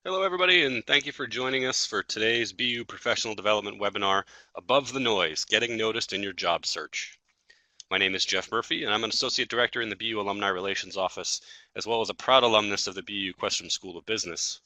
Hello, everybody, and thank you for joining us for today's BU Professional Development webinar, Above the Noise, Getting Noticed in Your Job Search. My name is Jeff Murphy, and I'm an Associate Director in the BU Alumni Relations Office, as well as a proud alumnus of the BU Questrom School of Business.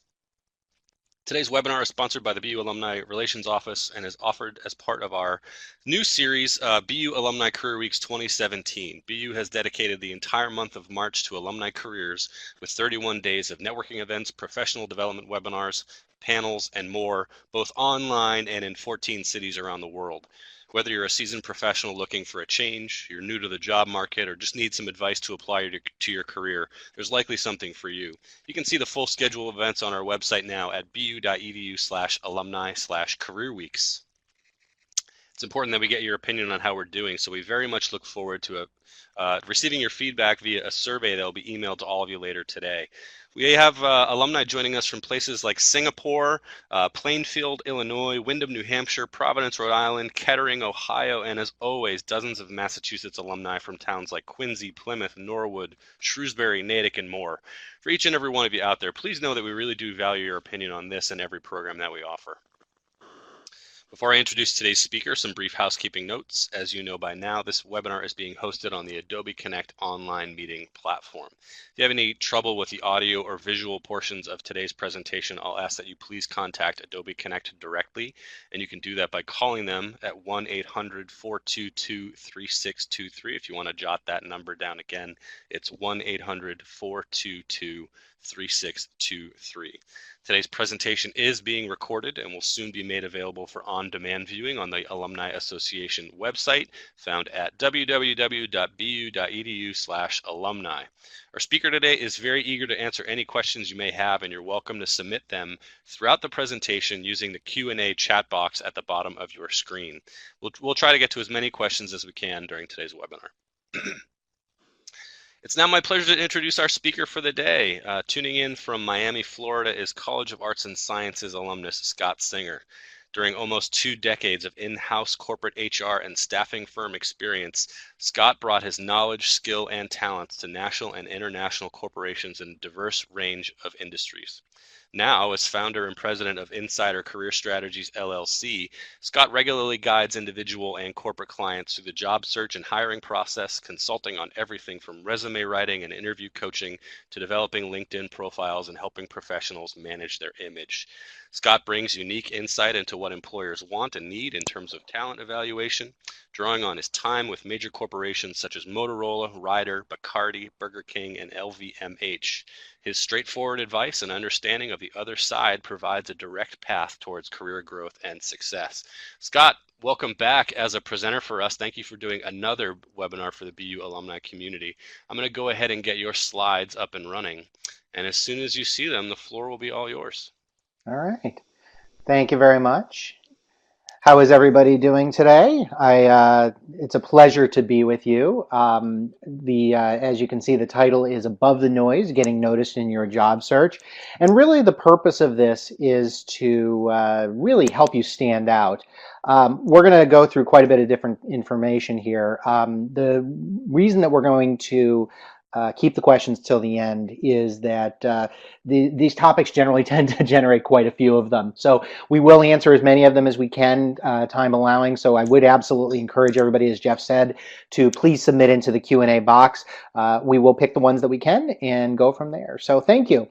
Today's webinar is sponsored by the BU Alumni Relations Office and is offered as part of our new series, BU Alumni Career Weeks 2017. BU has dedicated the entire month of March to alumni careers with 31 days of networking events, professional development webinars, panels, and more, both online and in 14 cities around the world. Whether you're a seasoned professional looking for a change, you're new to the job market, or just need some advice to apply to your career, there's likely something for you. You can see the full schedule of events on our website now at bu.edu/alumni/career-weeks. It's important that we get your opinion on how we're doing, so we very much look forward to receiving your feedback via a survey that will be emailed to all of you later today. We have alumni joining us from places like Singapore, Plainfield, Illinois, Windham, New Hampshire, Providence, Rhode Island, Kettering, Ohio, and as always, dozens of Massachusetts alumni from towns like Quincy, Plymouth, Norwood, Shrewsbury, Natick, and more. For each and every one of you out there, please know that we really do value your opinion on this and every program that we offer. Before I introduce today's speaker, some brief housekeeping notes. As you know by now, this webinar is being hosted on the Adobe Connect online meeting platform. If you have any trouble with the audio or visual portions of today's presentation, I'll ask that you please contact Adobe Connect directly, and you can do that by calling them at 1-800-422-3623. If you want to jot that number down again, it's 1-800-422-3623. Today's presentation is being recorded and will soon be made available for on-demand viewing on the Alumni Association website found at www.bu.edu/alumni. Our speaker today is very eager to answer any questions you may have, and you're welcome to submit them throughout the presentation using the Q&A chat box at the bottom of your screen. We'll try to get to as many questions as we can during today's webinar. It's now my pleasure to introduce our speaker for the day. Tuning in from Miami, Florida is College of Arts and Sciences alumnus Scott Singer. During almost 2 decades of in-house corporate HR and staffing firm experience, Scott brought his knowledge, skill, and talents to national and international corporations in a diverse range of industries. Now, as founder and president of Insider Career Strategies, LLC, Scott regularly guides individual and corporate clients through the job search and hiring process, consulting on everything from resume writing and interview coaching to developing LinkedIn profiles and helping professionals manage their image. Scott brings unique insight into what employers want and need in terms of talent evaluation, drawing on his time with major corporations such as Motorola, Ryder, Bacardi, Burger King, and LVMH. His straightforward advice and understanding of the other side provides a direct path towards career growth and success. Scott, welcome back as a presenter for us. Thank you for doing another webinar for the BU alumni community. I'm going to go ahead and get your slides up and running. And as soon as you see them, the floor will be all yours. All right. Thank you very much. How is everybody doing today? It's a pleasure to be with you. As you can see, the title is Above the Noise, Getting Noticed in Your Job Search. And really the purpose of this is to really help you stand out. We're going to go through quite a bit of different information here. The reason that we're going to keep the questions till the end is that these topics generally tend to generate quite a few of them. So we will answer as many of them as we can, time allowing. So I would absolutely encourage everybody, as Jeff said, to please submit into the Q&A box. We will pick the ones that we can and go from there. So thank you.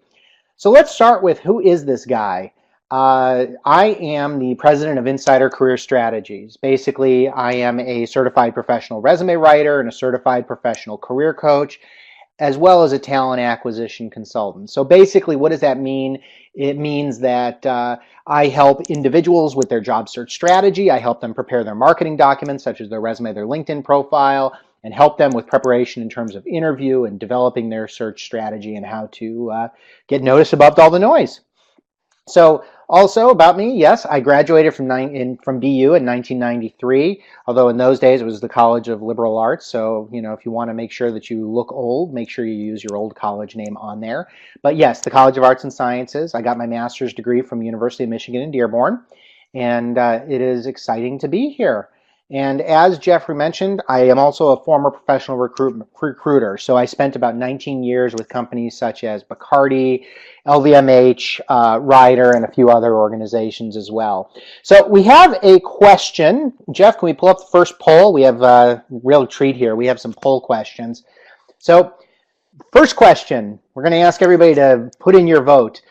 So let's start with, who is this guy? I am the president of Insider Career Strategies. Basically, I am a certified professional resume writer and a certified professional career coach, as well as a talent acquisition consultant. So basically, what does that mean? It means that I help individuals with their job search strategy. I help them prepare their marketing documents, such as their resume, their LinkedIn profile, and help them with preparation in terms of interview and developing their search strategy and how to get noticed above all the noise. So also about me, yes, I graduated from BU in 1993, although in those days it was the College of Liberal Arts. So, you know, if you want to make sure that you look old, make sure you use your old college name on there. But yes, the College of Arts and Sciences. I got my master's degree from University of Michigan in Dearborn, and it is exciting to be here. And as Jeffrey mentioned, I am also a former professional recruiter. So I spent about 19 years with companies such as Bacardi, LVMH, Ryder, and a few other organizations as well. So we have a question. Jeff, can we pull up the first poll? We have a real treat here. We have some poll questions. So first question, we're going to ask everybody to put in your vote.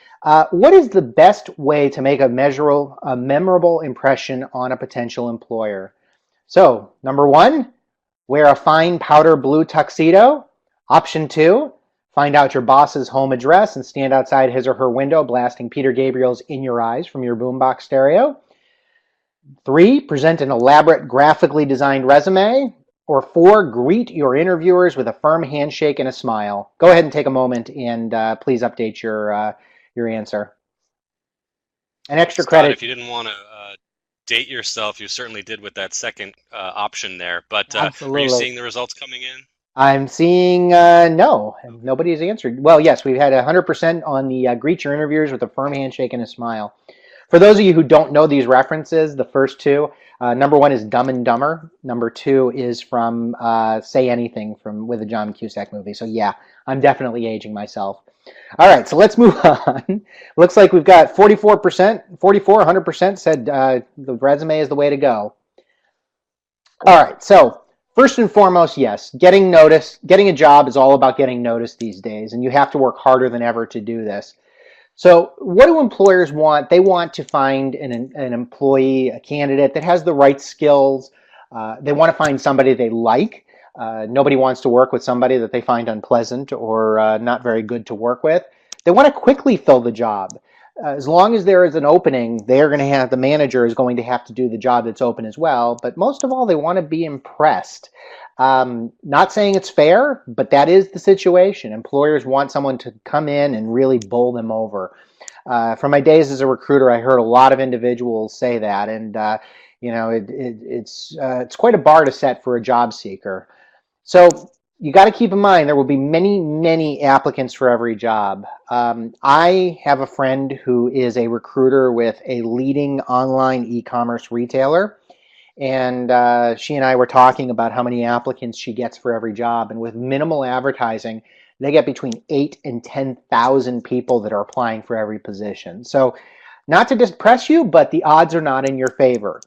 What is the best way to make a memorable impression on a potential employer? So, number one, wear a fine powder blue tuxedo. Option two, find out your boss's home address and stand outside his or her window blasting Peter Gabriel's In Your Eyes from your boombox stereo. Three, present an elaborate graphically designed resume. Or four, greet your interviewers with a firm handshake and a smile. Go ahead and take a moment and please update your answer. An extra Scott, credit. if you didn't want to date yourself, you certainly did with that second option there. But are you Absolutely. seeing the results coming in? I'm seeing no, Okay. nobody's answered. Well, yes, we've had 100% on the greet your interviewers with a firm handshake and a smile. For those of you who don't know these references, the first two, number one is Dumb and Dumber. Number two is from Say Anything from with the John Cusack movie. So yeah, I'm definitely aging myself. All right, so let's move on. Looks like we've got 44%, 100% said the resume is the way to go. All right, so first and foremost, yes, getting noticed, getting a job is all about getting noticed these days, and you have to work harder than ever to do this. So what do employers want? They want to find an employee, a candidate that has the right skills. They want to find somebody they like. Nobody wants to work with somebody that they find unpleasant or not very good to work with. They want to quickly fill the job. As long as there is an opening, they're going to have the manager is going to have to do the job that's open as well. But most of all, they want to be impressed. Not saying it's fair, but that is the situation. Employers want someone to come in and really bowl them over. From my days as a recruiter, I heard a lot of individuals say that, and it's quite a bar to set for a job seeker. So you got to keep in mind there will be many, many applicants for every job. I have a friend who is a recruiter with a leading online e-commerce retailer. And she and I were talking about how many applicants she gets for every job. And with minimal advertising, they get between 8 and 10,000 people that are applying for every position. So not to depress you, but the odds are not in your favor.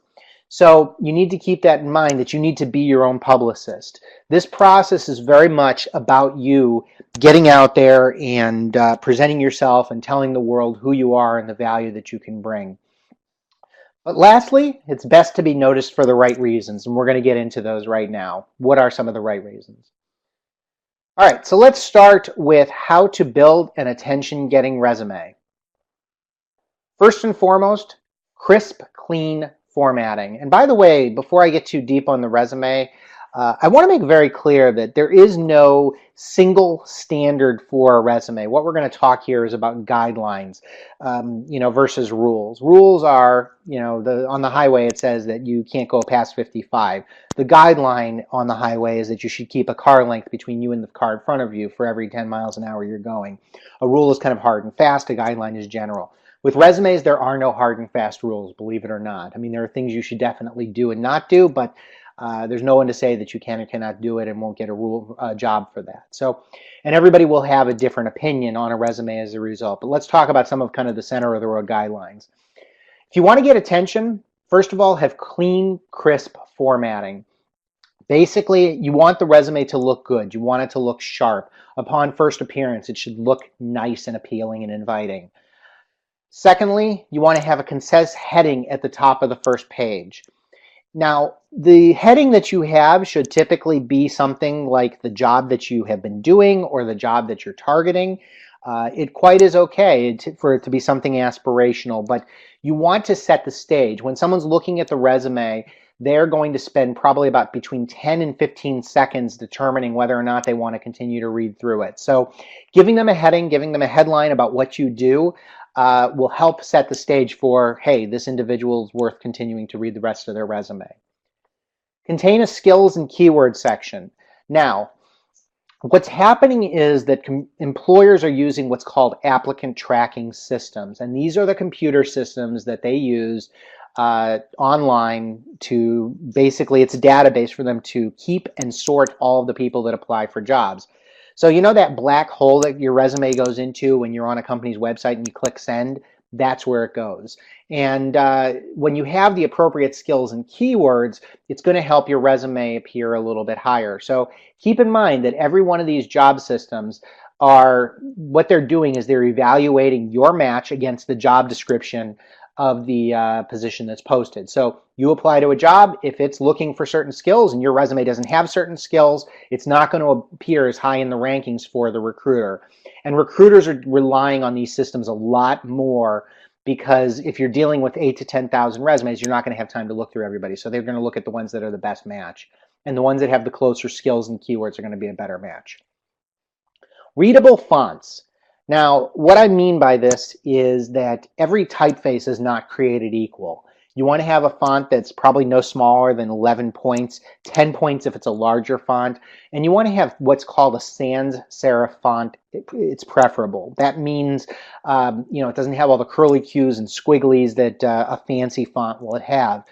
So you need to keep that in mind that you need to be your own publicist. This process is very much about you getting out there and presenting yourself and telling the world who you are and the value that you can bring. But lastly, it's best to be noticed for the right reasons, and we're going to get into those right now. What are some of the right reasons? All right, so let's start with how to build an attention-getting resume. First and foremost, crisp, clean formatting. And by the way, before I get too deep on the resume, I want to make very clear that there is no single standard for a resume. What we're going to talk here is about guidelines, versus rules. Rules are, on the highway it says that you can't go past 55. The guideline on the highway is that you should keep a car length between you and the car in front of you for every 10 miles an hour you're going. A rule is kind of hard and fast. A guideline is general. With resumes, there are no hard and fast rules, believe it or not. I mean, there are things you should definitely do and not do, but there's no one to say that you can or cannot do it and won't get a job for that. So, and everybody will have a different opinion on a resume as a result. But let's talk about some of kind of the center of the road guidelines. If you want to get attention, first of all, have clean, crisp formatting. Basically, you want the resume to look good. You want it to look sharp. Upon first appearance, it should look nice and appealing and inviting. Secondly, you want to have a concise heading at the top of the first page. Now, the heading that you have should typically be something like the job that you have been doing or the job that you're targeting. It quite is okay for it to be something aspirational, but you want to set the stage. When someone's looking at the resume, they're going to spend probably about between 10 and 15 seconds determining whether or not they want to continue to read through it. So giving them a heading, giving them a headline about what you do will help set the stage for, hey, this individual is worth continuing to read the rest of their resume. Contain a skills and keywords section. Now, what's happening is that employers are using what's called applicant tracking systems, and these are the computer systems that they use online to basically, it's a database for them to keep and sort all of the people that apply for jobs. So you know that black hole that your resume goes into when you're on a company's website and you click send? That's where it goes. And when you have the appropriate skills and keywords, it's going to help your resume appear a little bit higher. So keep in mind that every one of these job systems are, what they're doing is they're evaluating your match against the job description of the position that's posted. So you apply to a job, if it's looking for certain skills and your resume doesn't have certain skills, it's not going to appear as high in the rankings for the recruiter. And recruiters are relying on these systems a lot more, because if you're dealing with 8 to 10,000 resumes, you're not going to have time to look through everybody. So they're going to look at the ones that are the best match. And the ones that have the closer skills and keywords are going to be a better match. Readable fonts. Now, what I mean by this is that every typeface is not created equal. You want to have a font that's probably no smaller than 11 points, 10 points if it's a larger font, and you want to have what's called a sans serif font. It's preferable. That means it doesn't have all the curly cues and squigglies that a fancy font will have.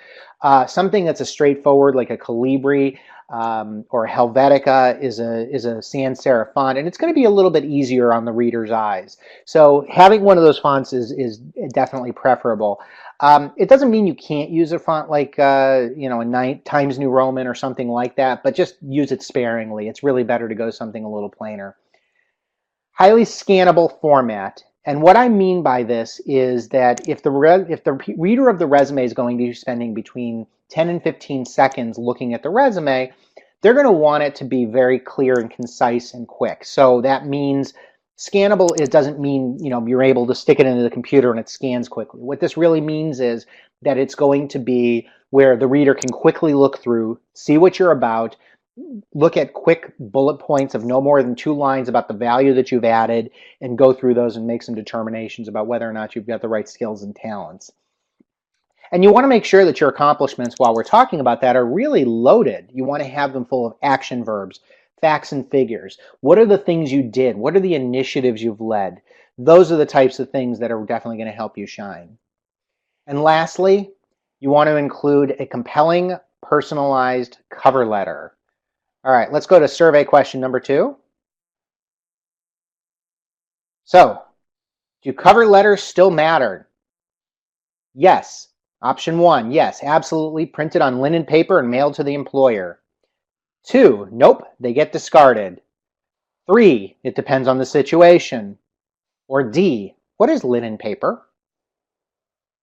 Something that's a straightforward, like a Calibri, or Helvetica is a sans serif font, and it's going to be a little bit easier on the reader's eyes. So having one of those fonts is definitely preferable. It doesn't mean you can't use a font like a Times New Roman or something like that, but just use it sparingly. It's really better to go something a little plainer. Highly scannable format. And what I mean by this is that if the reader of the resume is going to be spending between 10 and 15 seconds looking at the resume, they're going to want it to be very clear and concise and quick. So that means scannable, it doesn't mean you're able to stick it into the computer and it scans quickly. What this really means is that it's going to be where the reader can quickly look through, see what you're about, look at quick bullet points of no more than 2 lines about the value that you've added, and go through those and make some determinations about whether or not you've got the right skills and talents. And you want to make sure that your accomplishments, while we're talking about that, are really loaded. You want to have them full of action verbs, facts and figures. What are the things you did? What are the initiatives you've led? Those are the types of things that are definitely going to help you shine. And lastly, you want to include a compelling, personalized cover letter. All right, let's go to survey question number 2. So, do cover letters still matter? Yes. Option 1, yes, absolutely, printed on linen paper and mailed to the employer. 2, nope, they get discarded. 3, it depends on the situation. Or D, what is linen paper?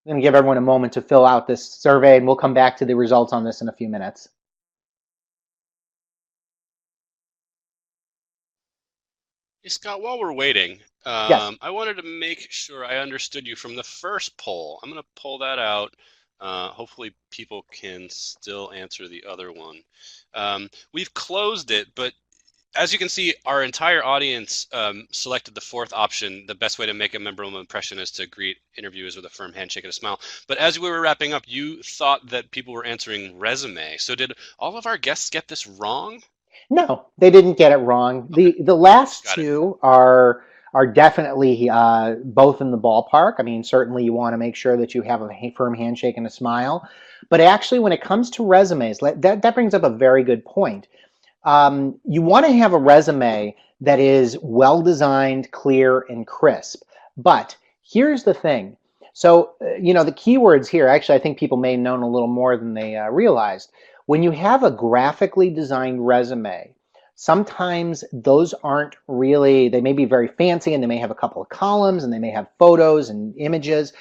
I'm going to give everyone a moment to fill out this survey, and we'll come back to the results on this in a few minutes. Hey, Scott, while we're waiting, Yes. I wanted to make sure I understood you from the first poll. I'm going to pull that out. Hopefully people can still answer the other one. We've closed it, but as you can see, our entire audience selected the 4th option. The best way to make a memorable impression is to greet interviewers with a firm handshake and a smile. But as we were wrapping up, you thought that people were answering resume. So did all of our guests get this wrong? No, they didn't get it wrong. Okay, The last got it. two are definitely both in the ballpark. I mean, certainly you want to make sure that you have a firm handshake and a smile. But actually, when it comes to resumes, that brings up a very good point. You want to have a resume that is well designed, clear, and crisp. But here's the thing. So, the keywords here, actually, I think people may have known a little more than they realized. When you have a graphically designed resume, sometimes those aren't really, they may be very fancy and they may have a couple of columns and they may have photos and images.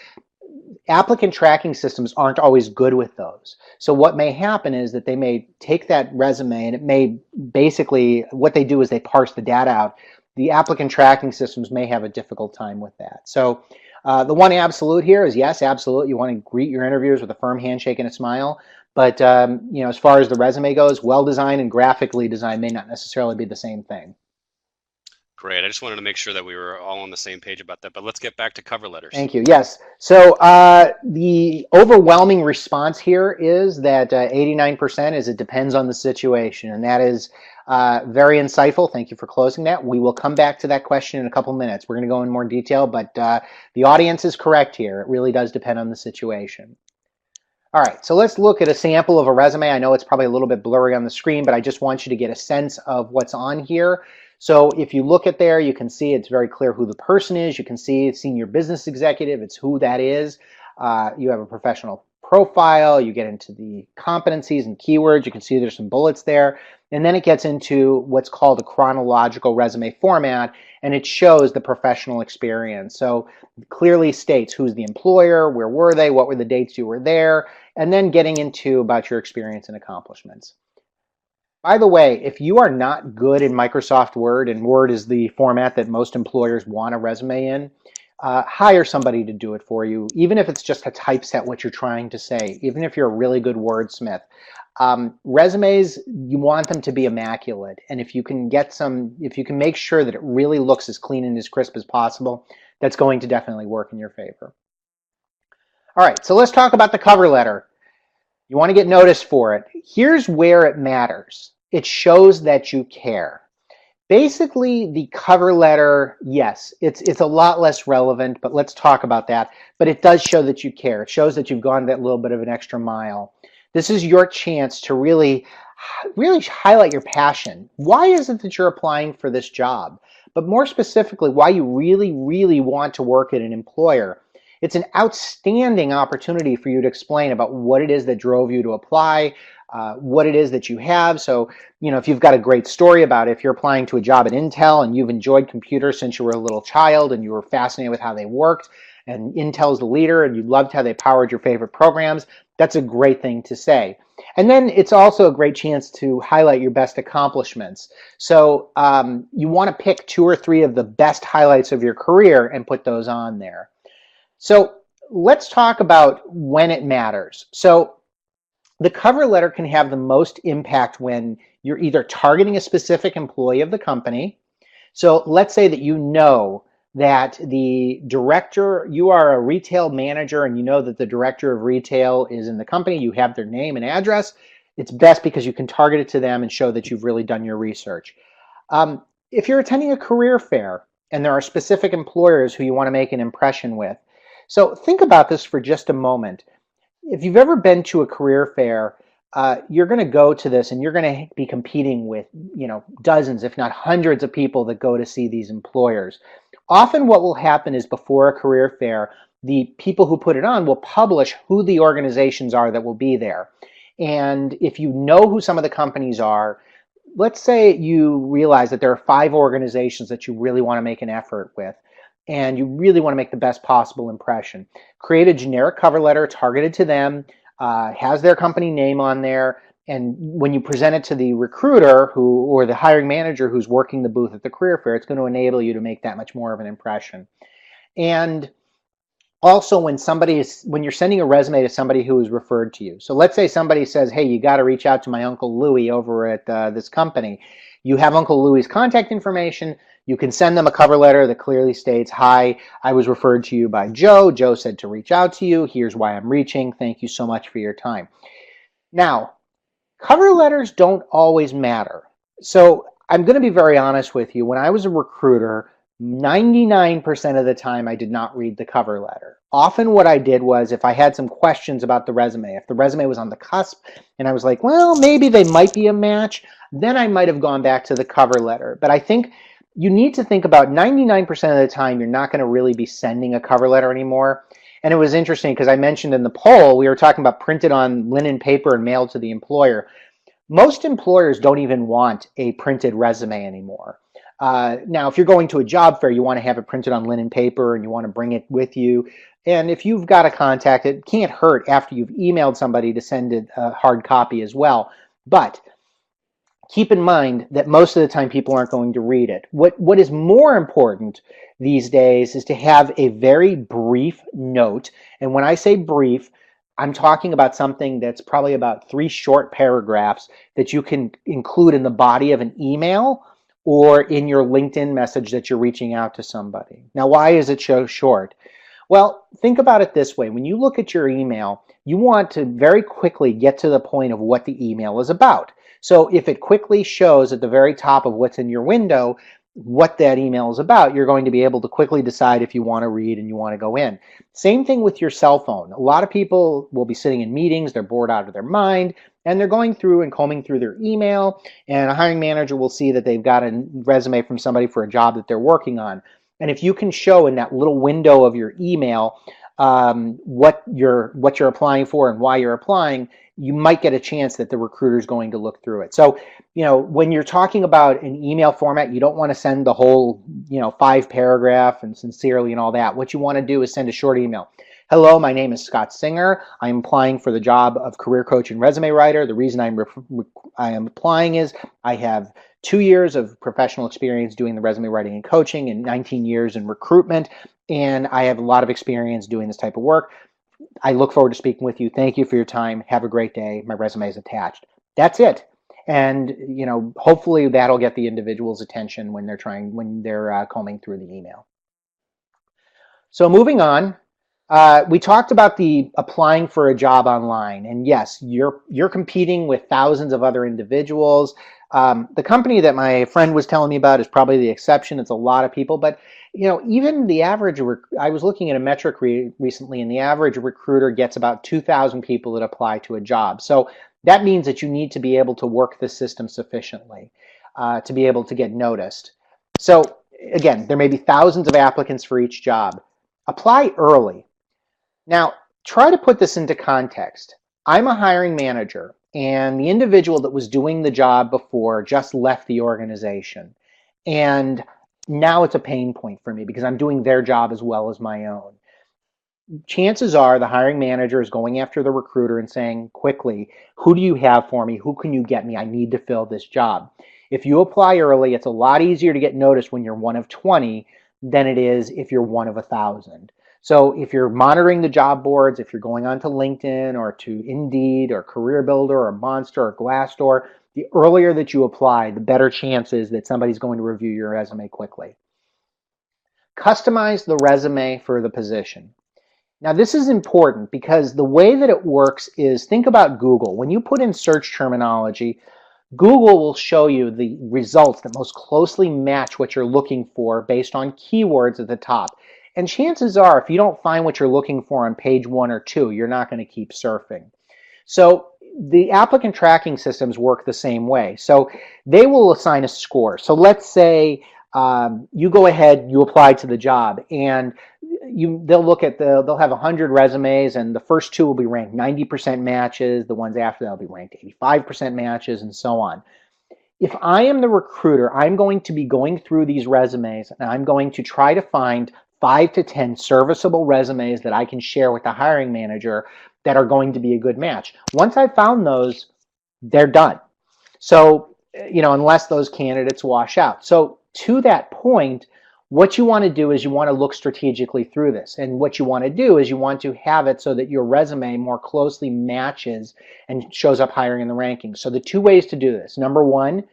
Applicant tracking systems aren't always good with those. So what may happen is that they may take that resume and it may basically, what they do is they parse the data out. The applicant tracking systems may have a difficult time with that. So the one absolute here is yes, absolute. You want to greet your interviewers with a firm handshake and a smile. But as far as the resume goes, well-designed and graphically designed may not necessarily be the same thing. Great. I just wanted to make sure that we were all on the same page about that. But let's get back to cover letters. Thank you. Yes. So the overwhelming response here is that 89% is it depends on the situation. And that is very insightful. Thank you for closing that. We will come back to that question in a couple minutes. We're going to go in more detail, but the audience is correct here. It really does depend on the situation. All right, so let's look at a sample of a resume. I know it's probably a little bit blurry on the screen, but I just want you to get a sense of what's on here. So if you look at there, you can see it's very clear who the person is. You can see senior business executive, it's who that is. You have a professional profile, you get into the competencies and keywords. You can see there's some bullets there. And then it gets into what's called a chronological resume format, and it shows the professional experience. So it clearly states who's the employer, where were they, what were the dates you were there, and then getting into about your experience and accomplishments. By the way, if you are not good in Microsoft Word, and Word is the format that most employers want a resume in, hire somebody to do it for you, even if it's just to typeset what you're trying to say, even if you're a really good wordsmith. Resumes, you want them to be immaculate, and if you can make sure that it really looks as clean and as crisp as possible, that's going to definitely work in your favor. All right, so let's talk about the cover letter. You want to get noticed for it. Here's where it matters. It shows that you care. Basically, the cover letter, yes, it's a lot less relevant, but let's talk about that. But it does show that you care. It shows that you've gone that little bit of an extra mile. This is your chance to really highlight your passion. Why is it that you're applying for this job? But more specifically, why you really want to work at an employer. It's an outstanding opportunity for you to explain about what it is that drove you to apply, what it is that you have. So, if you've got a great story about it, if you're applying to a job at Intel and you've enjoyed computers since you were a little child and you were fascinated with how they worked, and Intel's the leader and you loved how they powered your favorite programs, that's a great thing to say. And then it's also a great chance to highlight your best accomplishments. So you want to pick 2 or 3 of the best highlights of your career and put those on there. So let's talk about when it matters. So the cover letter can have the most impact when you're either targeting a specific employee of the company. So let's say that you know that the director, you are a retail manager and you know that the director of retail is in the company, you have their name and address. It's best because you can target it to them and show that you've really done your research. If you're attending a career fair and there are specific employers who you want to make an impression with, so think about this for just a moment. If you've ever been to a career fair, you're going to go to this and you're going to be competing with, dozens, if not hundreds of people that go to see these employers. Often what will happen is before a career fair, the people who put it on will publish who the organizations are that will be there. And if you know who some of the companies are, let's say you realize that there are 5 organizations that you really want to make an effort with, and you really want to make the best possible impression. Create a generic cover letter targeted to them, has their company name on there, and when you present it to the recruiter or the hiring manager who's working the booth at the career fair, it's going to enable you to make that much more of an impression. And also when you're sending a resume to somebody who is referred to you. So let's say somebody says, hey, you got to reach out to my Uncle Louie over at this company. You have Uncle Louie's contact information. You can send them a cover letter that clearly states, hi, I was referred to you by Joe. Joe said to reach out to you. Here's why I'm reaching. Thank you so much for your time. Now, cover letters don't always matter. So I'm going to be very honest with you. When I was a recruiter, 99% of the time I did not read the cover letter. Often what I did was, if I had some questions about the resume, if the resume was on the cusp and I was like, well, maybe they might be a match, then I might have gone back to the cover letter. But I think you need to think about 99% of the time you're not going to really be sending a cover letter anymore. And it was interesting because I mentioned in the poll, we were talking about printed on linen paper and mailed to the employer. Most employers don't even want a printed resume anymore. Now, if you're going to a job fair, you want to have it printed on linen paper and you want to bring it with you. And if you've got a contact, it can't hurt after you've emailed somebody to send it a hard copy as well. But keep in mind that most of the time people aren't going to read it. What is more important these days is to have a very brief note. And when I say brief, I'm talking about something that's probably about 3 short paragraphs that you can include in the body of an email or in your LinkedIn message that you're reaching out to somebody. Now, why is it so short? Well, think about it this way. When you look at your email, you want to very quickly get to the point of what the email is about. So if it quickly shows at the very top of what's in your window, what that email is about, you're going to be able to quickly decide if you want to read and you want to go in. Same thing with your cell phone. A lot of people will be sitting in meetings, they're bored out of their mind, and they're going through and combing through their email, and a hiring manager will see that they've got a resume from somebody for a job that they're working on. And if you can show in that little window of your email what you're applying for and why you're applying, you might get a chance that the recruiter is going to look through it. So, when you're talking about an email format, you don't want to send the whole, 5 paragraph and sincerely and all that. What you want to do is send a short email. Hello, my name is Scott Singer. I'm applying for the job of career coach and resume writer. The reason I am applying is I have 2 years of professional experience doing the resume writing and coaching and 19 years in recruitment, and I have a lot of experience doing this type of work. I look forward to speaking with you. Thank you for your time. Have a great day. My resume is attached. That's it. And hopefully that'll get the individual's attention when they're combing through the email. So moving on, we talked about the applying for a job online, and yes, you're competing with thousands of other individuals. The company that my friend was telling me about is probably the exception. It's a lot of people, but even the average. I was looking at a metric recently, and the average recruiter gets about 2,000 people that apply to a job. So that means that you need to be able to work the system sufficiently to be able to get noticed. So again, there may be thousands of applicants for each job. Apply early. Now, try to put this into context. I'm a hiring manager, and the individual that was doing the job before just left the organization. And now it's a pain point for me because I'm doing their job as well as my own. Chances are the hiring manager is going after the recruiter and saying quickly, who do you have for me? Who can you get me? I need to fill this job. If you apply early, it's a lot easier to get noticed when you're one of 20 than it is if you're one of 1,000. So if you're monitoring the job boards, if you're going onto LinkedIn or to Indeed or Career Builder or Monster or Glassdoor, the earlier that you apply, the better chances that somebody's going to review your resume quickly. Customize the resume for the position. Now, this is important because the way that it works is, think about Google. When you put in search terminology, Google will show you the results that most closely match what you're looking for based on keywords at the top. And chances are, if you don't find what you're looking for on page 1 or 2, you're not going to keep surfing. So the applicant tracking systems work the same way. So they will assign a score. So let's say you go ahead, you apply to the job, and they'll have 100 resumes, and the first 2 will be ranked 90% matches. The ones after that will be ranked 85% matches, and so on. If I am the recruiter, I'm going to be going through these resumes, and I'm going to try to find 5 to 10 serviceable resumes that I can share with the hiring manager that are going to be a good match. Once I've found those, they're done. So, unless those candidates wash out. So to that point, what you want to do is you want to look strategically through this. And what you want to do is you want to have it so that your resume more closely matches and shows up higher in the rankings. So the 2 ways to do this. Number 1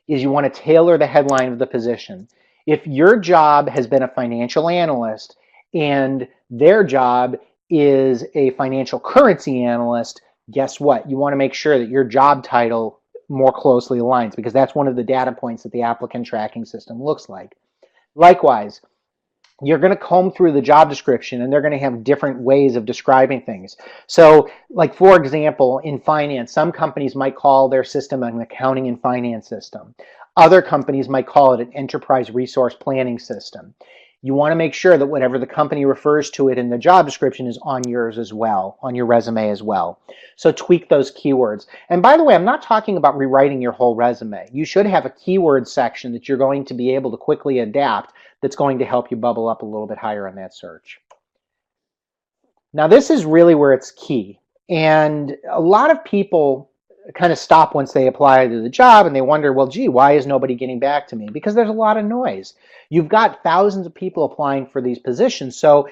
is you want to tailor the headline of the position. If your job has been a financial analyst and their job is a financial currency analyst, guess what? You want to make sure that your job title more closely aligns, because that's one of the data points that the applicant tracking system looks like. Likewise, you're going to comb through the job description, and they're going to have different ways of describing things. So, like, for example, in finance, some companies might call their system an accounting and finance system. Other companies might call it an enterprise resource planning system. You want to make sure that whatever the company refers to it in the job description is on yours as well, on your resume as well. So tweak those keywords. And by the way, I'm not talking about rewriting your whole resume. You should have a keyword section that you're going to be able to quickly adapt that's going to help you bubble up a little bit higher on that search. Now, this is really where it's key. And a lot of people kind of stop once they apply to the job and they wonder, well, gee, why is nobody getting back to me? Because there's a lot of noise. You've got thousands of people applying for these positions. So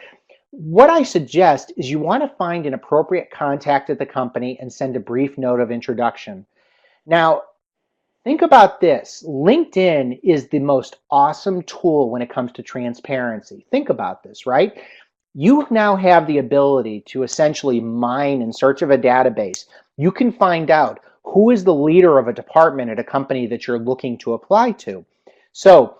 what I suggest is you want to find an appropriate contact at the company and send a brief note of introduction. Now, think about this. LinkedIn is the most awesome tool when it comes to transparency. Think about this, right? You now have the ability to essentially mine in search of a database. You can find out who is the leader of a department at a company that you're looking to apply to. So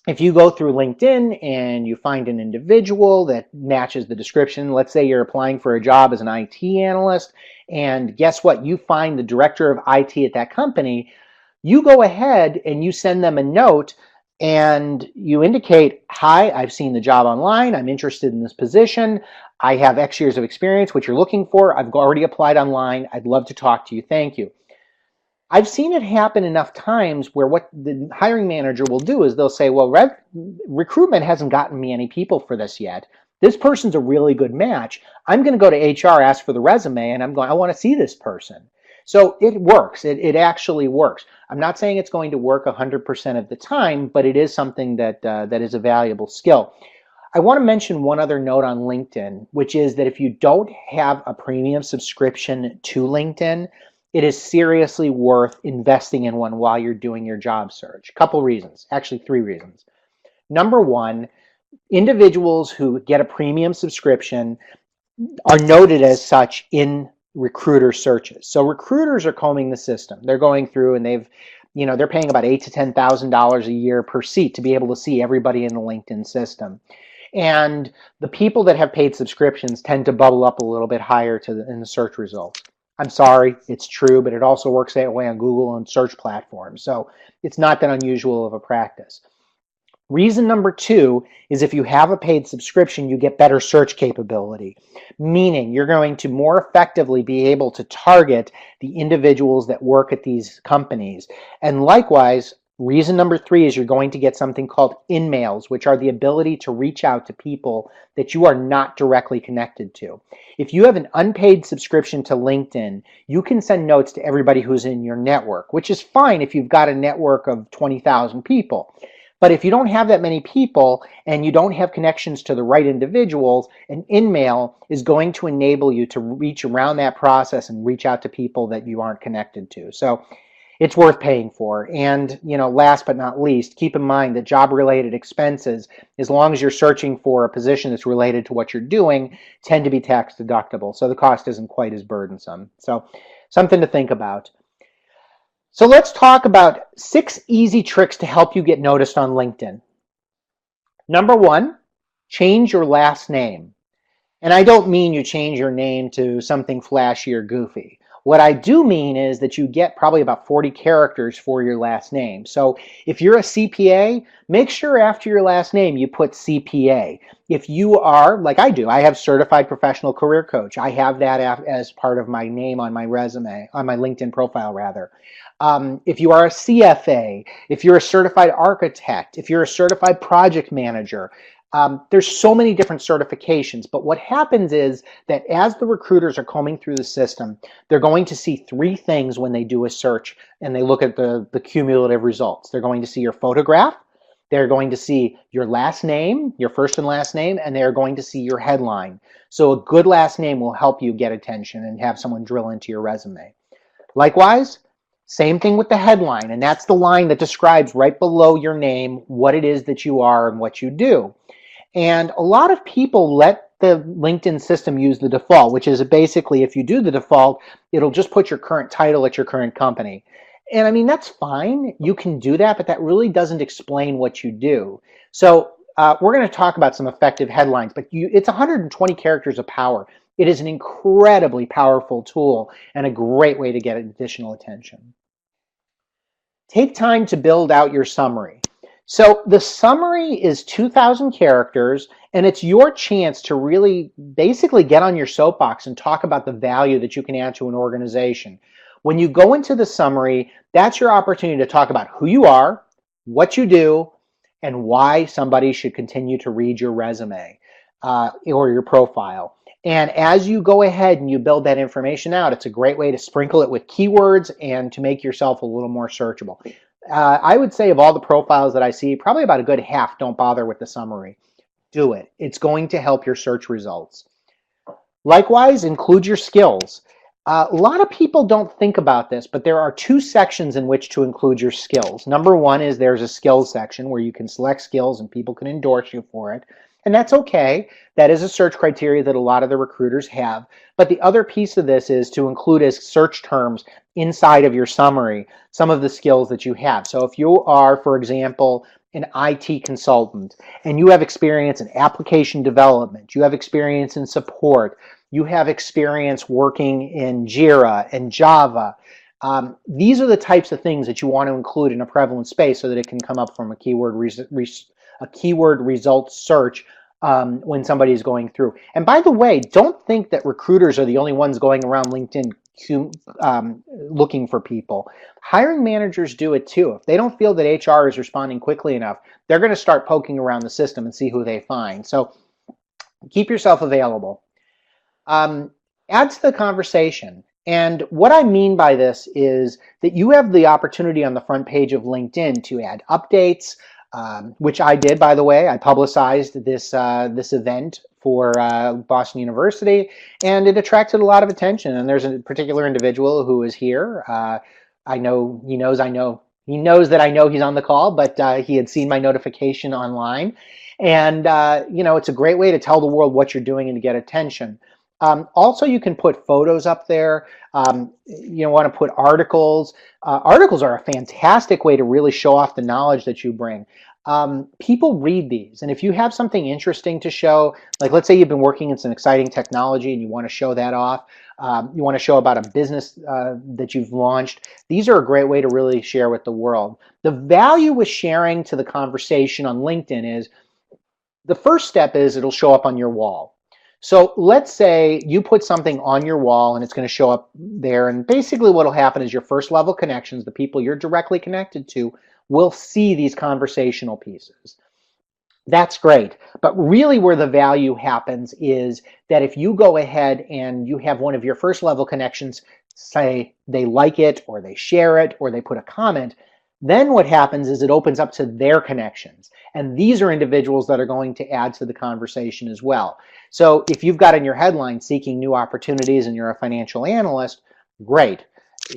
if you go through LinkedIn and you find an individual that matches the description, let's say you're applying for a job as an IT analyst, and guess what? You find the director of IT at that company, you go ahead and you send them a note and you indicate, hi, I've seen the job online. I'm interested in this position. I have X years of experience, what you're looking for. I've already applied online. I'd love to talk to you. Thank you. I've seen it happen enough times where what the hiring manager will do is they'll say, well, recruitment hasn't gotten me any people for this yet. This person's a really good match. I'm going to go to HR, ask for the resume, and I want to see this person. So it works. It actually works. I'm not saying it's going to work 100% of the time, but it is something that is a valuable skill. I want to mention one other note on LinkedIn, which is that if you don't have a premium subscription to LinkedIn, it is seriously worth investing in one while you're doing your job search. A couple reasons, actually 3 reasons. Number one, individuals who get a premium subscription are noted as such in recruiter searches. So recruiters are combing the system. They're going through and they're paying about $8,000 to $10,000 a year per seat to be able to see everybody in the LinkedIn system. And the people that have paid subscriptions tend to bubble up a little bit higher in the search results. I'm sorry, it's true, but it also works that way on Google and search platforms. So it's not that unusual of a practice. Reason number 2 is if you have a paid subscription, you get better search capability, meaning you're going to more effectively be able to target the individuals that work at these companies. And likewise, reason number 3 is you're going to get something called in-mails, which are the ability to reach out to people that you are not directly connected to. If you have an unpaid subscription to LinkedIn, you can send notes to everybody who's in your network, which is fine if you've got a network of 20,000 people. But if you don't have that many people and you don't have connections to the right individuals, an in-mail is going to enable you to reach around that process and reach out to people that you aren't connected to. So it's worth paying for. And, last but not least, keep in mind that job-related expenses, as long as you're searching for a position that's related to what you're doing, tend to be tax deductible. So the cost isn't quite as burdensome. So something to think about. So let's talk about 6 easy tricks to help you get noticed on LinkedIn. Number 1, change your last name. And I don't mean you change your name to something flashy or goofy. What I do mean is that you get probably about 40 characters for your last name. So if you're a CPA, make sure after your last name you put CPA. If you are, like I do, I have Certified Professional Career Coach. I have that as part of my name on my resume, on my LinkedIn profile rather. If you are a CFA, if you're a certified architect, if you're a certified project manager, there's so many different certifications, but what happens is that as the recruiters are combing through the system, they're going to see 3 things when they do a search and they look at the cumulative results. They're going to see your photograph, they're going to see your last name, your first and last name, and they're going to see your headline. So a good last name will help you get attention and have someone drill into your resume. Likewise, same thing with the headline, and that's the line that describes right below your name what it is that you are and what you do. And a lot of people let the LinkedIn system use the default, which is basically if you do the default, it'll just put your current title at your current company. And I mean, that's fine. You can do that, but that really doesn't explain what you do. So we're going to talk about some effective headlines, but it's 120 characters of power. It is an incredibly powerful tool and a great way to get additional attention. Take time to build out your summary. So the summary is 2,000 characters, and it's your chance to really basically get on your soapbox and talk about the value that you can add to an organization. When you go into the summary, that's your opportunity to talk about who you are, what you do, and why somebody should continue to read your resume or your profile. And as you go ahead and you build that information out, it's a great way to sprinkle it with keywords and to make yourself a little more searchable. I would say of all the profiles that I see, probably about a good half don't bother with the summary. Do it. It's going to help your search results. Likewise, include your skills. A lot of people don't think about this, but there are 2 sections in which to include your skills. Number 1 is there's a skills section where you can select skills and people can endorse you for it. And that's okay. That is a search criteria that a lot of the recruiters have. But the other piece of this is to include as search terms inside of your summary some of the skills that you have. So if you are, for example, an IT consultant and you have experience in application development, you have experience in support, you have experience working in Jira and Java, these are the types of things that you want to include in a prevalent space so that it can come up from a keyword result search when somebody's going through. And by the way, don't think that recruiters are the only ones going around LinkedIn looking for people. Hiring managers do it too. If they don't feel that HR is responding quickly enough, they're going to start poking around the system and see who they find. So keep yourself available. Add to the conversation. And what I mean by this is that you have the opportunity on the front page of LinkedIn to add updates, which I did, by the way. I publicized this event for Boston University, and it attracted a lot of attention. And there's a particular individual who is here. I know he knows that I know he's on the call, but he had seen my notification online. And it's a great way to tell the world what you're doing and to get attention. Also, you can put photos up there. You want to put articles. Articles are a fantastic way to really show off the knowledge that you bring. People read these, and if you have something interesting to show, like let's say you've been working in some exciting technology and you want to show that off, you want to show about a business that you've launched, these are a great way to really share with the world. The value with sharing to the conversation on LinkedIn is, the first step is it'll show up on your wall. So let's say you put something on your wall and it's going to show up there, and basically what will happen is your first level connections, the people you're directly connected to, will see these conversational pieces. That's great. But really where the value happens is that if you go ahead and you have one of your first level connections say they like it or they share it or they put a comment, then what happens is it opens up to their connections. And these are individuals that are going to add to the conversation as well. So if you've got in your headline seeking new opportunities and you're a financial analyst, great.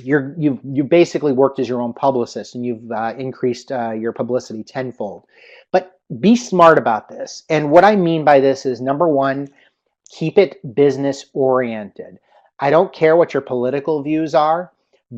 You've basically worked as your own publicist and you've increased your publicity tenfold. But be smart about this. And what I mean by this is, number one, keep it business oriented. I don't care what your political views are.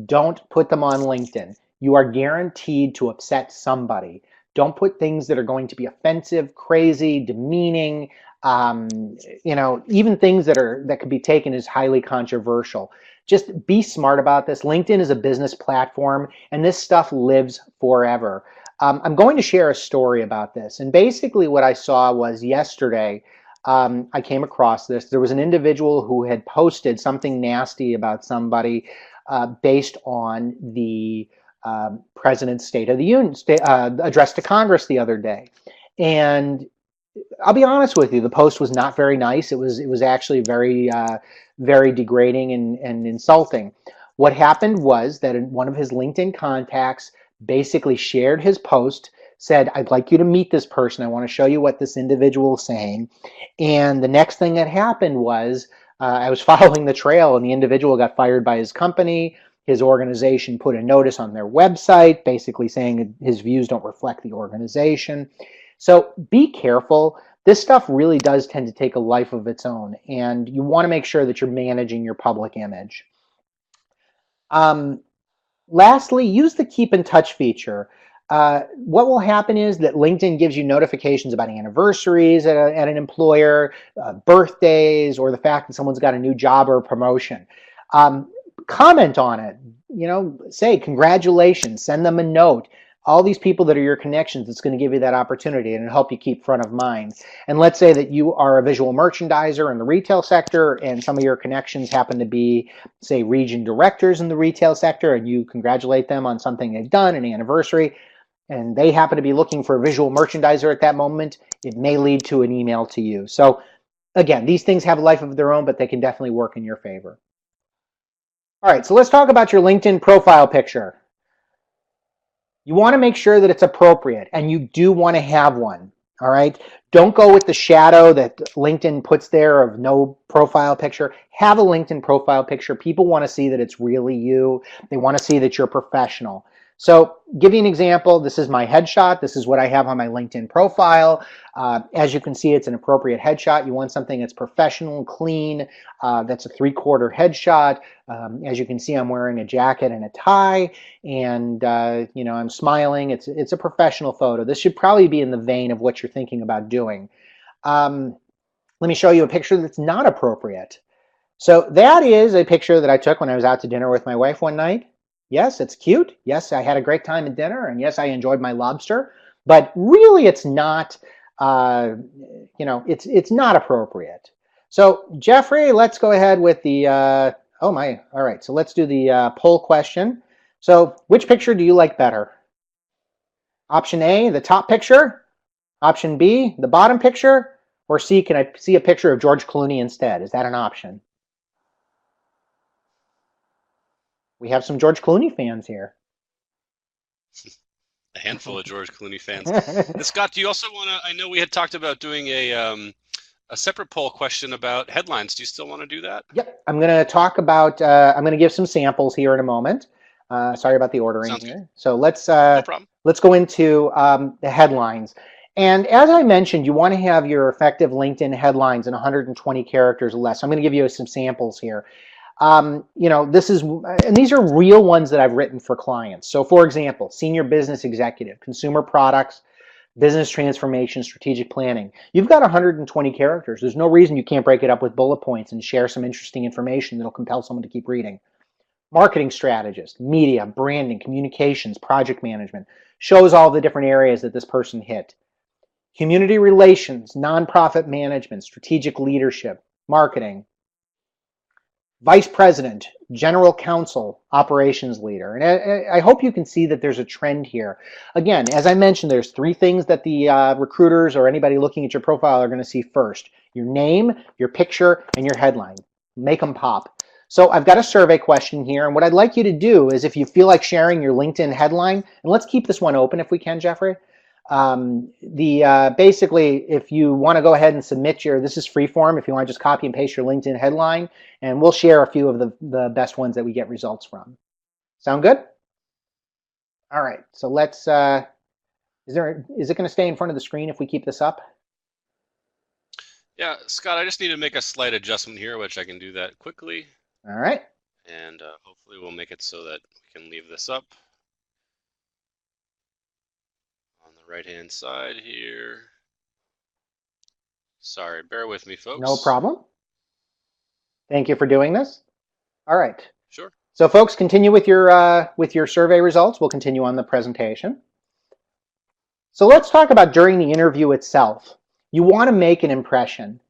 Don't put them on LinkedIn. You are guaranteed to upset somebody. Don't put things that are going to be offensive, crazy, demeaning, even things that could be taken as highly controversial. Just be smart about this. LinkedIn is a business platform, and this stuff lives forever. I'm going to share a story about this. And basically what I saw was yesterday, I came across this. There was an individual who had posted something nasty about somebody based on the President's State of the Union address to Congress the other day. And I'll be honest with you, the post was not very nice. It was actually very degrading and insulting. What happened was that one of his LinkedIn contacts basically shared his post, said, I'd like you to meet this person. I want to show you what this individual is saying. And the next thing that happened was I was following the trail, and the individual got fired by his company. His organization put a notice on their website basically saying his views don't reflect the organization. So be careful. This stuff really does tend to take a life of its own, and you want to make sure that you're managing your public image. Lastly, use the keep in touch feature. What will happen is that LinkedIn gives you notifications about anniversaries at an employer, birthdays, or the fact that someone's got a new job or a promotion. Comment on it, say congratulations, send them a note. All these people that are your connections, it's going to give you that opportunity and it'll help you keep front of mind. And let's say that you are a visual merchandiser in the retail sector and some of your connections happen to be, say, region directors in the retail sector, and you congratulate them on something they've done, an anniversary, and they happen to be looking for a visual merchandiser at that moment, it may lead to an email to you. So again, these things have a life of their own, but they can definitely work in your favor. All right, so let's talk about your LinkedIn profile picture. You want to make sure that it's appropriate, and you do want to have one, all right? Don't go with the shadow that LinkedIn puts there of no profile picture. Have a LinkedIn profile picture. People want to see that it's really you. They want to see that you're professional. So give you an example. This is my headshot. This is what I have on my LinkedIn profile. As you can see, it's an appropriate headshot. You want something that's professional, clean, that's a 3/4 headshot. As you can see, I'm wearing a jacket and a tie, and I'm smiling. It's a professional photo. This should probably be in the vein of what you're thinking about doing. Um, Let me show you a picture that's not appropriate. So that is a picture that I took when I was out to dinner with my wife one night. Yes, it's cute. Yes, I had a great time at dinner, and yes, I enjoyed my lobster. But really, it's not. It's not appropriate. So Jeffrey, let's go ahead with the. Oh my! All right, so let's do the poll question. So, which picture do you like better? Option A, the top picture. Option B, the bottom picture. Or C, can I see a picture of George Clooney instead? Is that an option? We have some George Clooney fans here. A handful of George Clooney fans. And Scott, do you also want to? I know we had talked about doing a separate poll question about headlines. Do you still want to do that? Yep, I'm going to talk about. I'm going to give some samples here in a moment. Sorry about the ordering Sounds good. here. So No problem. let's go into the headlines. And as I mentioned, you want to have your effective LinkedIn headlines in 120 characters or less. So I'm going to give you some samples here. And these are real ones that I've written for clients. So for example, senior business executive, consumer products, business transformation, strategic planning. You've got 120 characters. There's no reason you can't break it up with bullet points and share some interesting information that'll compel someone to keep reading. Marketing strategist, media, branding, communications, project management, shows all the different areas that this person hit. Community relations, nonprofit management, strategic leadership, marketing, vice president, general counsel, operations leader. And I hope you can see that there's a trend here. Again, as I mentioned, there's three things that the recruiters or anybody looking at your profile are going to see first: your name, your picture, and your headline. Make them pop. So I've got a survey question here, and what I'd like you to do is, if you feel like sharing your LinkedIn headline, and let's keep this one open if we can, Jeffrey. Basically, if you want to go ahead and submit this is free form. If you want to just copy and paste your LinkedIn headline, and we'll share a few of the best ones that we get results from. Sound good? All right. So let's. Is it going to stay in front of the screen if we keep this up? Yeah, Scott, I just need to make a slight adjustment here, which I can do that quickly. All right. And hopefully we'll make it so that we can leave this up on the right-hand side here. Sorry, bear with me, folks. No problem. Thank you for doing this. All right. Sure. So folks, continue with your survey results. We'll continue on the presentation. So let's talk about during the interview itself. You want to make an impression.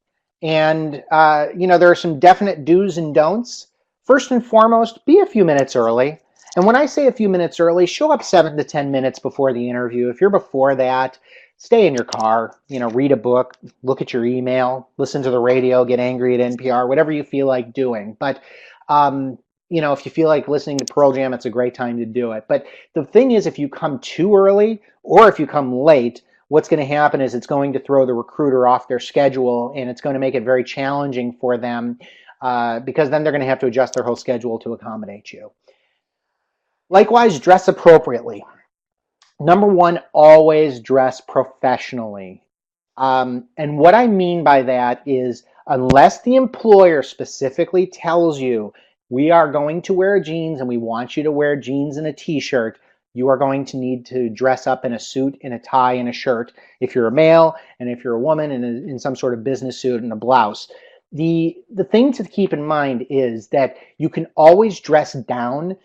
And there are some definite do's and don'ts. First and foremost, be a few minutes early. And when I say a few minutes early, show up 7 to 10 minutes before the interview. If you're before that, stay in your car, read a book, look at your email, listen to the radio, get angry at NPR, whatever you feel like doing. But if you feel like listening to Pearl Jam, it's a great time to do it. But the thing is, if you come too early or if you come late, what's going to happen is it's going to throw the recruiter off their schedule, and it's going to make it very challenging for them because then they're going to have to adjust their whole schedule to accommodate you. Likewise, dress appropriately. Number one, always dress professionally. And what I mean by that is, unless the employer specifically tells you, we are going to wear jeans and we want you to wear jeans and a t-shirt, you are going to need to dress up in a suit, in a tie, and a shirt if you're a male, and if you're a woman, in some sort of business suit and a blouse. The thing to keep in mind is that you can always dress down,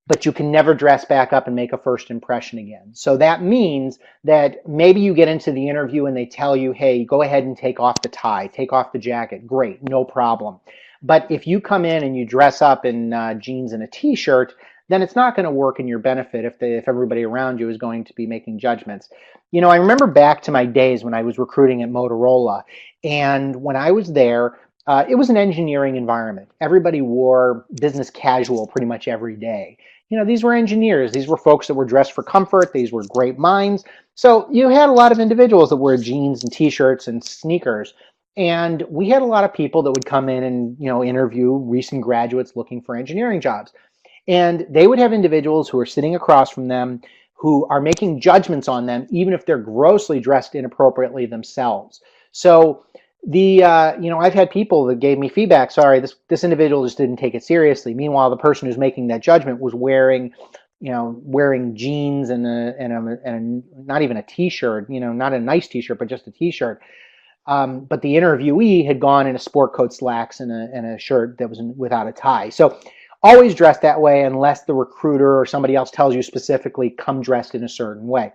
but you can never dress back up and make a first impression again. So that means that maybe you get into the interview and they tell you, hey, go ahead and take off the tie, take off the jacket. Great, no problem. But if you come in and you dress up in jeans and a t-shirt, then it's not going to work in your benefit if everybody around you is going to be making judgments. I remember back to my days when I was recruiting at Motorola, and when I was there, it was an engineering environment. Everybody wore business casual pretty much every day. These were engineers. These were folks that were dressed for comfort. These were great minds. So you had a lot of individuals that wore jeans and t-shirts and sneakers. And we had a lot of people that would come in and, interview recent graduates looking for engineering jobs. And they would have individuals who are sitting across from them who are making judgments on them, even if they're grossly dressed inappropriately themselves. So I've had people that gave me feedback. Sorry, this individual just didn't take it seriously. Meanwhile, the person who's making that judgment was wearing jeans and not even a t-shirt, not a nice t-shirt, but just a t-shirt. But the interviewee had gone in a sport coat, slacks, and a shirt that was without a tie. So always dress that way unless the recruiter or somebody else tells you specifically, come dressed in a certain way.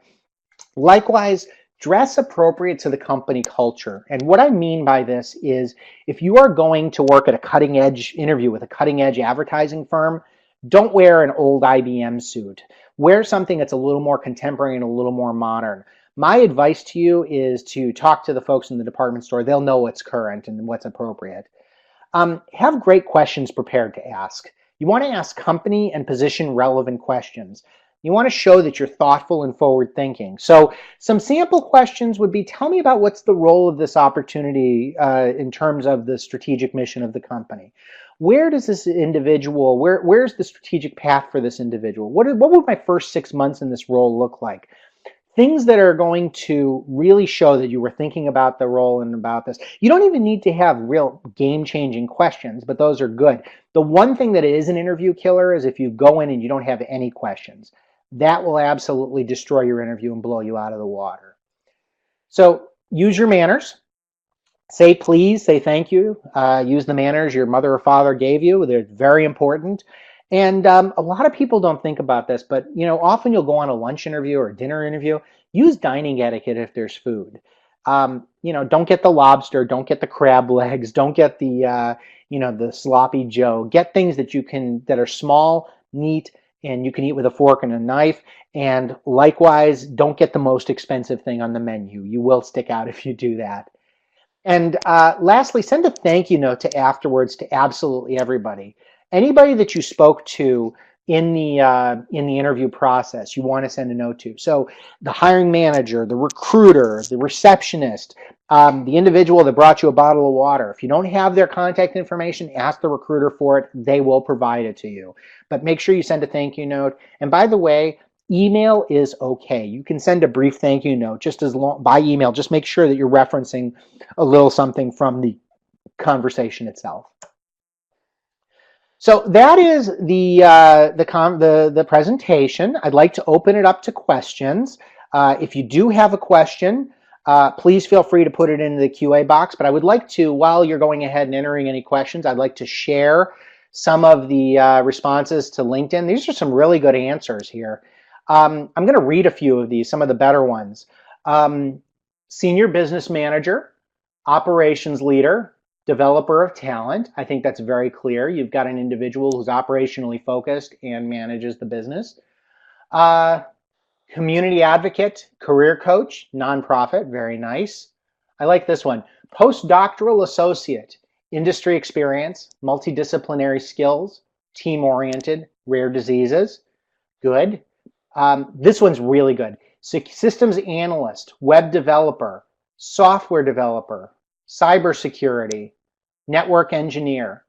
Likewise, dress appropriate to the company culture. And what I mean by this is if you are going to work at a cutting edge interview with a cutting edge advertising firm, don't wear an old IBM suit. Wear something that's a little more contemporary and a little more modern. My advice to you is to talk to the folks in the department store. They'll know what's current and what's appropriate. Have great questions prepared to ask. You want to ask company and position relevant questions. You want to show that you're thoughtful and forward thinking. So some sample questions would be, tell me about what's the role of this opportunity in terms of the strategic mission of the company. Where does this individual, where's the strategic path for this individual? What would my first 6 months in this role look like? Things that are going to really show that you were thinking about the role and about this. You don't even need to have real game-changing questions, but those are good. The one thing that is an interview killer is if you go in and you don't have any questions. That will absolutely destroy your interview and blow you out of the water. So use your manners. Say please, say thank you. Use the manners your mother or father gave you. They're very important. And a lot of people don't think about this, but often you'll go on a lunch interview or a dinner interview. Use dining etiquette if there's food. Don't get the lobster, don't get the crab legs, don't get the sloppy Joe. Get things that are small, neat, and you can eat with a fork and a knife. And likewise, don't get the most expensive thing on the menu. You will stick out if you do that. And lastly, send a thank you note to afterwards to absolutely everybody. Anybody that you spoke to in the interview process, you want to send a note to. So the hiring manager, the recruiter, the receptionist, the individual that brought you a bottle of water. If you don't have their contact information, ask the recruiter for it. They will provide it to you. But make sure you send a thank you note. And by the way, email is okay. You can send a brief thank you note just as long by email. Just make sure that you're referencing a little something from the conversation itself. So that is the presentation. I'd like to open it up to questions. If you do have a question, please feel free to put it into the QA box. But I would like to, while you're going ahead and entering any questions, I'd like to share some of the responses to LinkedIn. These are some really good answers here. I'm going to read a few of these, some of the better ones. Senior business manager, operations leader, developer of talent. I think that's very clear. You've got an individual who's operationally focused and manages the business. Community advocate, career coach, nonprofit, very nice. I like this one. Postdoctoral associate, industry experience, multidisciplinary skills, team-oriented, rare diseases. Good. This one's really good. Systems analyst, web developer, software developer, cybersecurity, network engineer.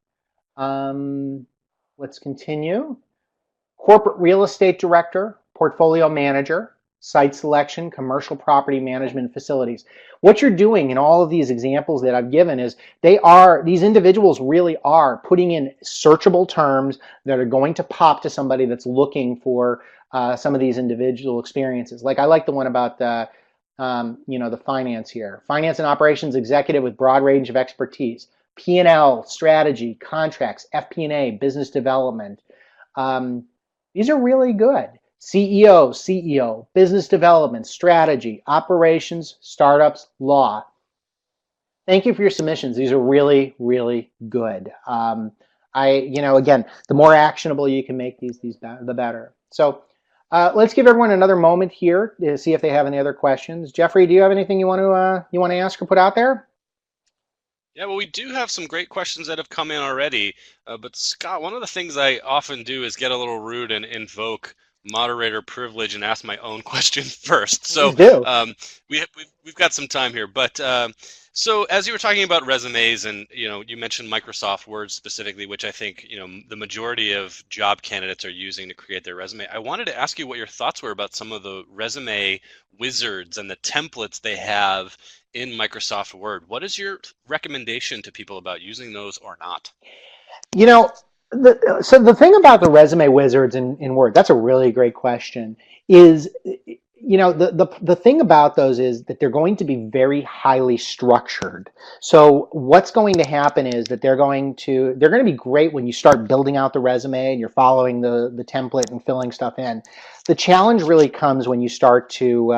Let's continue. Corporate real estate director, portfolio manager, site selection, commercial property management facilities. What you're doing in all of these examples that I've given is these individuals really are putting in searchable terms that are going to pop to somebody that's looking for some of these individual experiences. Like I like the one about the finance here. Finance and operations executive with broad range of expertise. P&L, strategy, contracts, FP&A, business development. These are really good. CEO, business development, strategy, operations, startups, law. Thank you for your submissions. These are really, really good. Again, the more actionable you can make these the better. So let's give everyone another moment here to see if they have any other questions. Jeffrey, do you have anything you want to ask or put out there? Yeah, well, we do have some great questions that have come in already. But Scott, one of the things I often do is get a little rude and invoke moderator privilege and ask my own question first. Please So do. we've got some time here. But So as you were talking about resumes and you mentioned Microsoft Word specifically, which I think the majority of job candidates are using to create their resume. I wanted to ask you what your thoughts were about some of the resume wizards and the templates they have in Microsoft Word. What is your recommendation to people about using those or not? You know, so the thing about the resume wizards in Word, that's a really great question, is, the thing about those is that they're going to be very highly structured. So what's going to happen is that they're going to be great when you start building out the resume and you're following the template and filling stuff in. The challenge really comes when you start to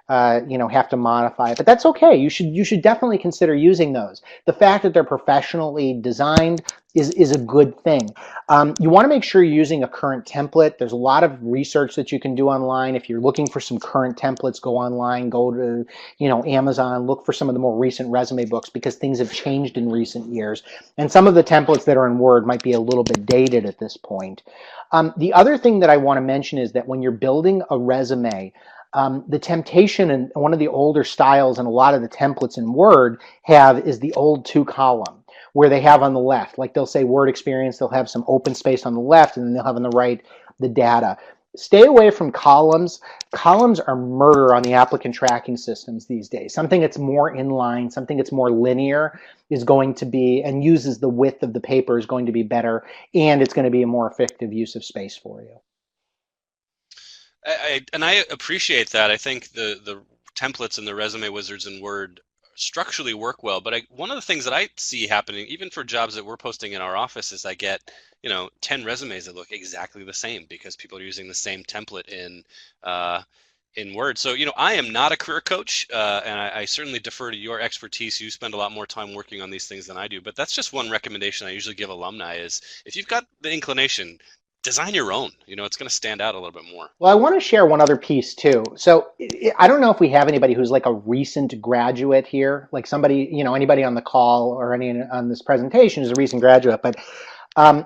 have to modify it, but that's okay. You should definitely consider using those. The fact that they're professionally designed is a good thing. You want to make sure you're using a current template. There's a lot of research that you can do online. If you're looking for some current templates, go online, go to Amazon, look for some of the more recent resume books because things have changed in recent years. And some of the templates that are in Word might be a little bit dated at this point. The other thing that I want to mention is that when you're building a resume, the temptation and one of the older styles and a lot of the templates in Word is the old two column where they have on the left, like they'll say word experience, they'll have some open space on the left, and then they'll have on the right the data. Stay away from columns. Columns are murder on the applicant tracking systems these days. Something that's more inline, something that's more linear is going to be, and uses the width of the paper is going to be better, and it's going to be a more effective use of space for you. I appreciate that. I think the templates and the resume wizards in Word structurally work well. But one of the things that I see happening, even for jobs that we're posting in our office, is I get 10 resumes that look exactly the same because people are using the same template in Word. So I am not a career coach, and I certainly defer to your expertise. You spend a lot more time working on these things than I do. But that's just one recommendation I usually give alumni is if you've got the inclination, design your own. It's going to stand out a little bit more. Well, I want to share one other piece too. So I don't know if we have anybody who's like a recent graduate here, like somebody, anybody on the call or any on this presentation is a recent graduate. But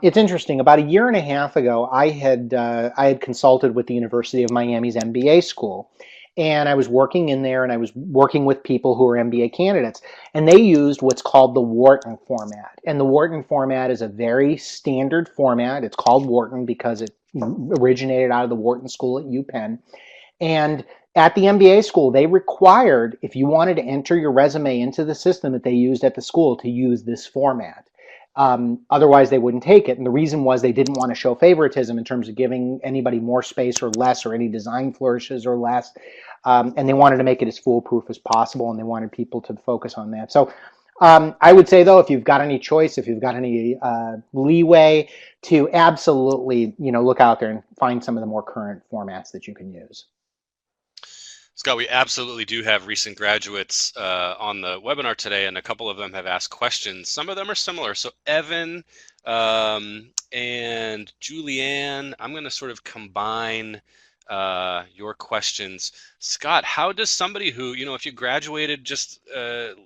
it's interesting. About a year and a half ago, I had consulted with the University of Miami's MBA school, and I was working in there, and I was working with people who were MBA candidates, and they used what's called the Wharton format. And the Wharton format is a very standard format. It's called Wharton because it originated out of the Wharton School at UPenn. And at the MBA school, they required, if you wanted to enter your resume into the system that they used at the school, to use this format. Otherwise, they wouldn't take it. And the reason was they didn't want to show favoritism in terms of giving anybody more space or less or any design flourishes or less. And they wanted to make it as foolproof as possible, and they wanted people to focus on that. So I would say, though, if you've got any choice, if you've got any leeway, to absolutely look out there and find some of the more current formats that you can use. Scott, we absolutely do have recent graduates on the webinar today, and a couple of them have asked questions. Some of them are similar. So Evan and Julianne, I'm going to sort of combine your questions. Scott, how does somebody who, if you graduated just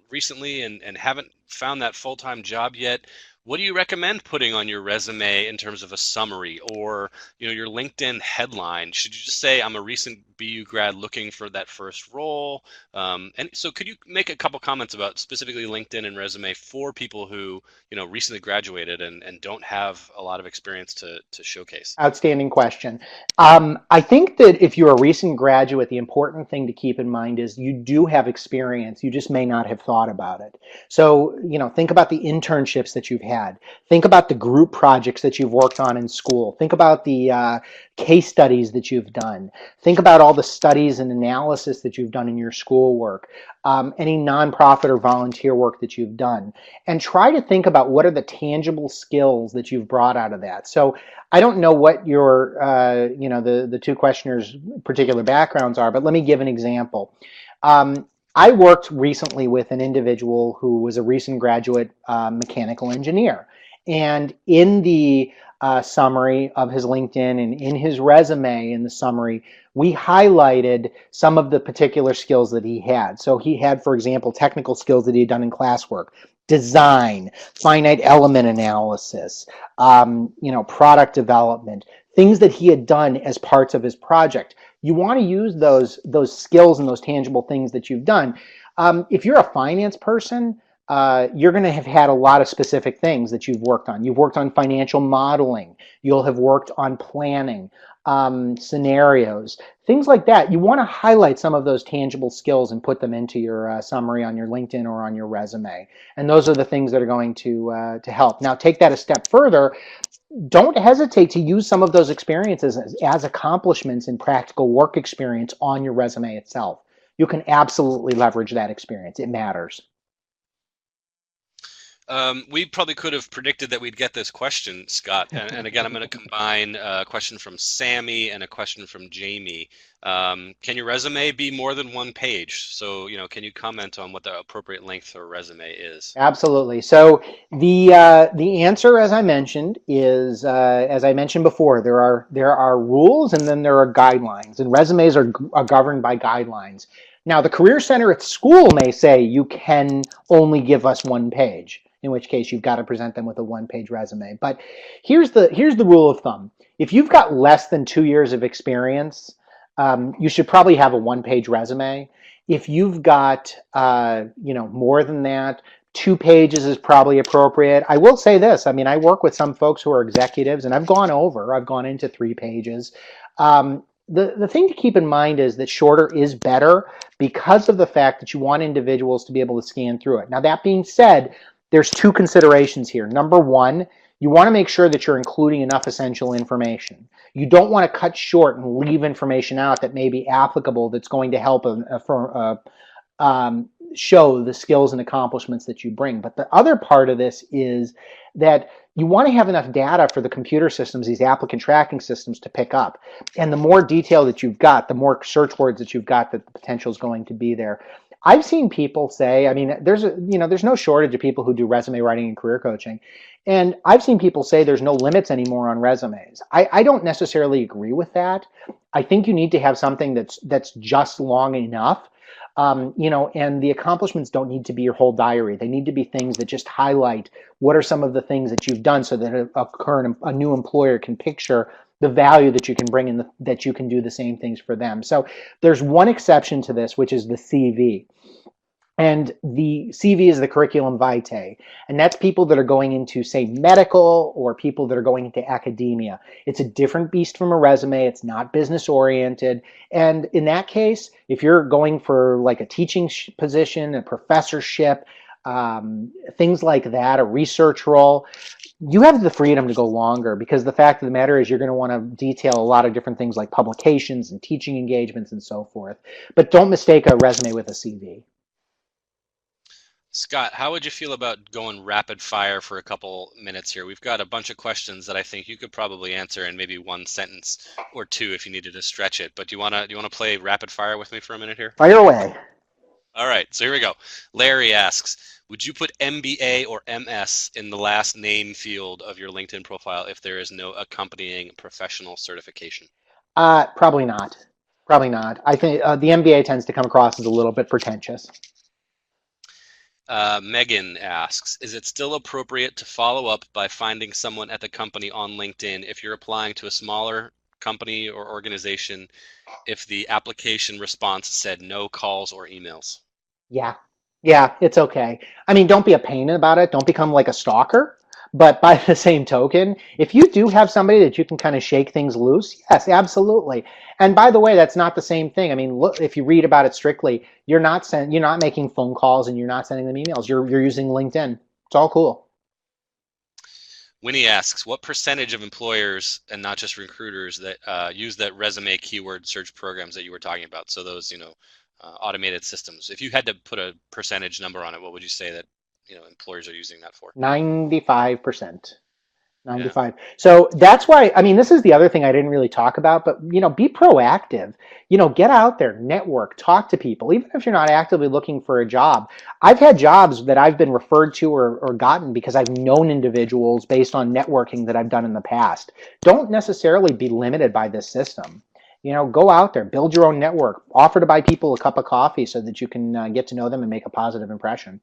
recently and haven't found that full-time job yet, what do you recommend putting on your resume in terms of a summary or, your LinkedIn headline? Should you just say, I'm a recent BU grad looking for that first role? And so could you make a couple comments about specifically LinkedIn and resume for people who, recently graduated and don't have a lot of experience to showcase? Outstanding question. I think that if you're a recent graduate, the important thing to keep in mind is you do have experience. You just may not have thought about it. So, think about the internships that you've had. Think about the group projects that you've worked on in school. Think about the case studies that you've done. Think about all the studies and analysis that you've done in your schoolwork, any nonprofit or volunteer work that you've done, and try to think about what are the tangible skills that you've brought out of that. So I don't know what your, the two questioners' particular backgrounds are, but let me give an example. I worked recently with an individual who was a recent graduate mechanical engineer. And in the summary of his LinkedIn and in his resume in the summary, we highlighted some of the particular skills that he had. So he had, for example, technical skills that he had done in classwork, design, finite element analysis, product development, things that he had done as parts of his project. You want to use those skills and those tangible things that you've done If you're a finance person, you're going to have had a lot of specific things that you've worked on. You've worked on financial modeling. You'll have worked on planning, scenarios, things like that. You want to highlight some of those tangible skills and put them into your summary on your LinkedIn or on your resume. And those are the things that are going to help. Now, take that a step further. Don't hesitate to use some of those experiences as accomplishments in practical work experience on your resume itself. You can absolutely leverage that experience. It matters. We probably could have predicted that we'd get this question, Scott. And again, I'm going to combine a question from Sammy and a question from Jamie. Can your resume be more than one page? So, can you comment on what the appropriate length for a resume is? Absolutely. So the answer, as I mentioned, is as I mentioned before. There are rules, and then there are guidelines, and resumes are governed by guidelines. Now, the Career Center at school may say you can only give us one page, in which case you've got to present them with a one-page resume. But here's the rule of thumb: if you've got less than 2 years of experience, you should probably have a one-page resume. If you've got more than that, 2 pages is probably appropriate. I will say this. I mean, I work with some folks who are executives, and I've gone into 3 pages. The thing to keep in mind is that shorter is better because of the fact that you want individuals to be able to scan through it. Now, that being said, there's two considerations here. Number one, you want to make sure that you're including enough essential information. You don't want to cut short and leave information out that may be applicable, that's going to help show the skills and accomplishments that you bring. But the other part of this is that you want to have enough data for the computer systems, these applicant tracking systems, to pick up. And the more detail that you've got, the more search words that you've got, that the potential is going to be there. I've seen people say, I mean, there's no shortage of people who do resume writing and career coaching. And I've seen people say there's no limits anymore on resumes. I don't necessarily agree with that. I think you need to have something that's just long enough. And the accomplishments don't need to be your whole diary. They need to be things that just highlight what are some of the things that you've done, so that a new employer can picture the value that you can bring in, that you can do the same things for them. So there's one exception to this, which is the CV. And the CV is the curriculum vitae. And that's people that are going into, say, medical, or people that are going into academia. It's a different beast from a resume. It's not business oriented. And in that case, if you're going for like a teaching position, a professorship, things like that, a research role, you have the freedom to go longer, because the fact of the matter is you're going to want to detail a lot of different things like publications and teaching engagements and so forth. But don't mistake a resume with a CV. Scott, how would you feel about going rapid fire for a couple minutes here? We've got a bunch of questions that I think you could probably answer in maybe one sentence or two if you needed to stretch it. But do you want to play rapid fire with me for a minute here? Fire away. All right, so here we go. Larry asks, would you put MBA or MS in the last name field of your LinkedIn profile if there is no accompanying professional certification? Probably not. Probably not. I think the MBA tends to come across as a little bit pretentious. Megan asks, is it still appropriate to follow up by finding someone at the company on LinkedIn if you're applying to a smaller company or organization if the application response said no calls or emails? Yeah. Yeah, it's okay. I mean, don't be a pain about it. Don't become like a stalker. But by the same token, if you do have somebody that you can kind of shake things loose, yes, absolutely. And by the way, that's not the same thing. I mean, look, if you read about it strictly, you're not making phone calls and you're not sending them emails. You're using LinkedIn. It's all cool. Winnie asks, what percentage of employers, and not just recruiters, that use that resume keyword search programs that you were talking about? So those, automated systems. If you had to put a percentage number on it, what would you say that, employers are using that for? 95%. Yeah. 95. So that's why, I mean, this is the other thing I didn't really talk about, but, be proactive. Get out there, network, talk to people, even if you're not actively looking for a job. I've had jobs that I've been referred to or gotten because I've known individuals based on networking that I've done in the past. Don't necessarily be limited by this system. Go out there, build your own network, offer to buy people a cup of coffee so that you can get to know them and make a positive impression.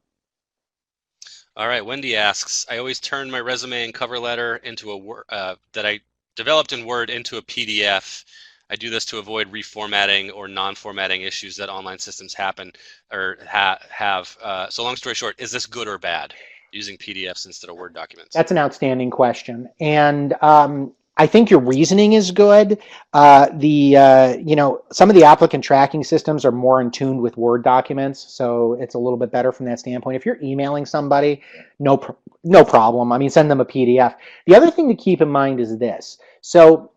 All right, Wendy asks, I always turn my resume and cover letter into a Word that I developed in Word into a PDF. I do this to avoid reformatting or non-formatting issues that online systems happen or have. So long story short, is this good or bad using PDFs instead of Word documents? That's an outstanding question, and I think your reasoning is good. Some of the applicant tracking systems are more in tune with Word documents, so it's a little bit better from that standpoint. If you're emailing somebody, no problem. I mean, send them a PDF. The other thing to keep in mind is this. So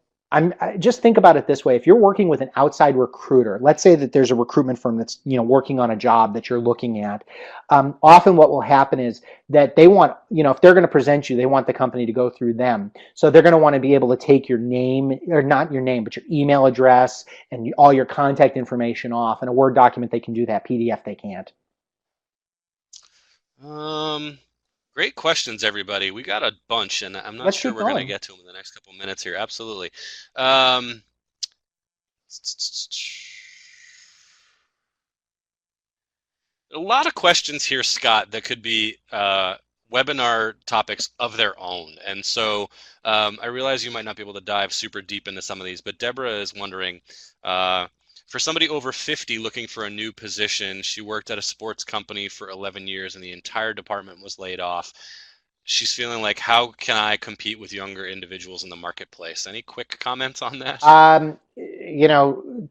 just think about it this way. If you're working with an outside recruiter, let's say that there's a recruitment firm that's working on a job that you're looking at. Often what will happen is that they want, if they're going to present you, they want the company to go through them. So they're going to want to be able to take your name, or not your name, but your email address and all your contact information off. In a Word document, they can do that. PDF, they can't. Um, Great questions, everybody. We got a bunch, and I'm not Let's sure keep we're going to going. get to them in the next couple minutes here. Absolutely. Um, a lot of questions here, Scott, that could be webinar topics of their own. And so I realize you might not be able to dive super deep into some of these, but Deborah is wondering, uh, for somebody over 50 looking for a new position, she worked at a sports company for 11 years and the entire department was laid off. She's feeling like, how can I compete with younger individuals in the marketplace? Any quick comments on that?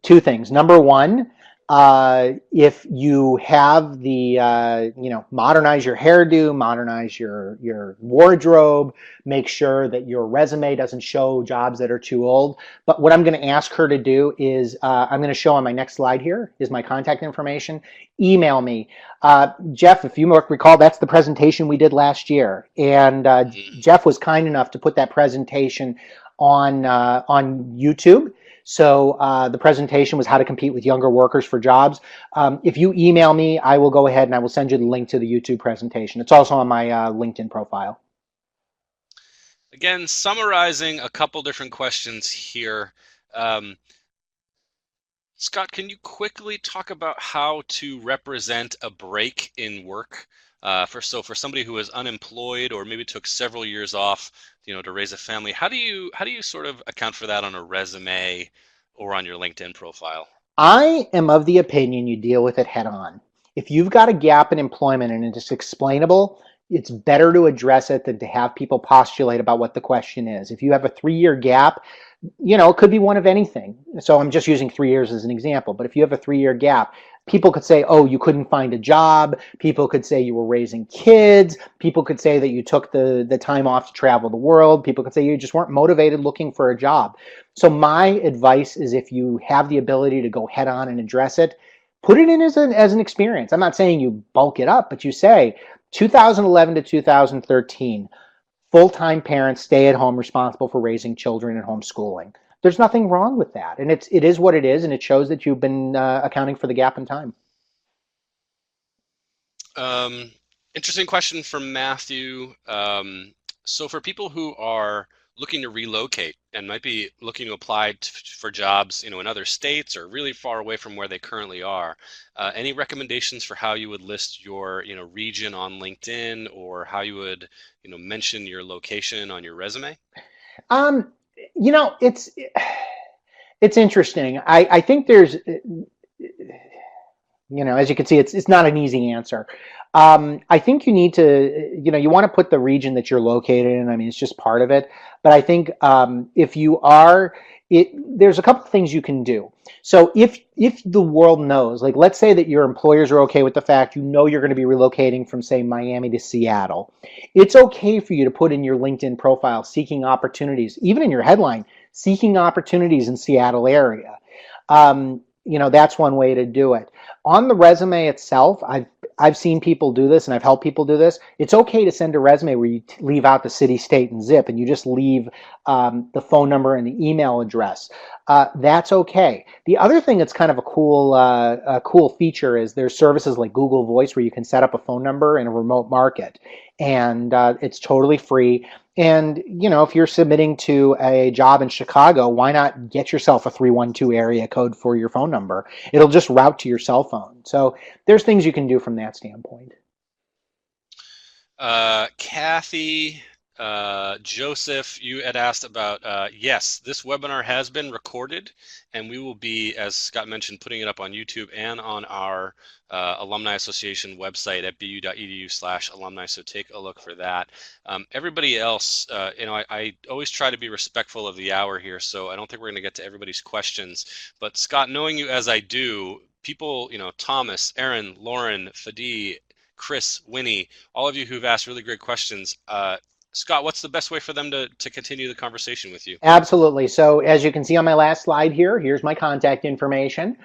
Two things. Number one, if you have the, modernize your hairdo, modernize your wardrobe, make sure that your resume doesn't show jobs that are too old. But what I'm going to ask her to do is, I'm going to show on my next slide here is my contact information. Email me. Jeff, if you recall, that's the presentation we did last year. And Mhm. Jeff was kind enough to put that presentation on YouTube. So the presentation was how to compete with younger workers for jobs. If you email me, I will go ahead and I will send you the link to the YouTube presentation. It's also on my LinkedIn profile. Again, summarizing a couple different questions here. Um, Scott, can you quickly talk about how to represent a break in work? For somebody who is unemployed or maybe took several years off, to raise a family, how do you sort of account for that on a resume or on your LinkedIn profile? I am of the opinion you deal with it head on. If you've got a gap in employment and it's explainable, it's better to address it than to have people postulate about what the question is. If you have a 3-year gap, it could be one of anything. So I'm just using 3 years as an example. But if you have a 3-year gap, people could say, oh, you couldn't find a job. People could say you were raising kids. People could say that you took the time off to travel the world. People could say you just weren't motivated looking for a job. So my advice is if you have the ability to go head on and address it, put it in as an experience. I'm not saying you bulk it up, but you say 2011 to 2013, full-time parents stay at home responsible for raising children and homeschooling. There's nothing wrong with that. And it is what it is, and it shows that you've been accounting for the gap in time. Um, Interesting question from Matthew. So for people who are looking to relocate and might be looking to apply for jobs, in other states or really far away from where they currently are, any recommendations for how you would list your, region on LinkedIn or how you would, mention your location on your resume? Um, you know, it's interesting. I think there's as you can see, it's not an easy answer. I think you need to, you want to put the region that you're located in. I mean, it's just part of it. But I think if you are, there's a couple of things you can do. So if the world knows, like let's say that your employers are okay with the fact you're going to be relocating from say Miami to Seattle, it's okay for you to put in your LinkedIn profile seeking opportunities, even in your headline, seeking opportunities in Seattle area. That's one way to do it. On the resume itself, I've seen people do this and I've helped people do this. It's okay to send a resume where you leave out the city, state, and zip, and you just leave the phone number and the email address. That's okay. The other thing that's kind of a cool feature is there's services like Google Voice where you can set up a phone number in a remote market, and it's totally free. And if you're submitting to a job in Chicago, why not get yourself a 312 area code for your phone number? It'll just route to your cell phone. So there's things you can do from that standpoint. Kathy Joseph, you had asked about, yes, this webinar has been recorded, and we will be, as Scott mentioned, putting it up on YouTube and on our Alumni Association website at bu.edu/alumni, so take a look for that. Everybody else, I always try to be respectful of the hour here, so I don't think we're going to get to everybody's questions. But Scott, knowing you as I do, people, Thomas, Aaron, Lauren, Fadi, Chris, Winnie, all of you who've asked really great questions. Scott, what's the best way for them to continue the conversation with you? Absolutely. So as you can see on my last slide here, here's my contact information.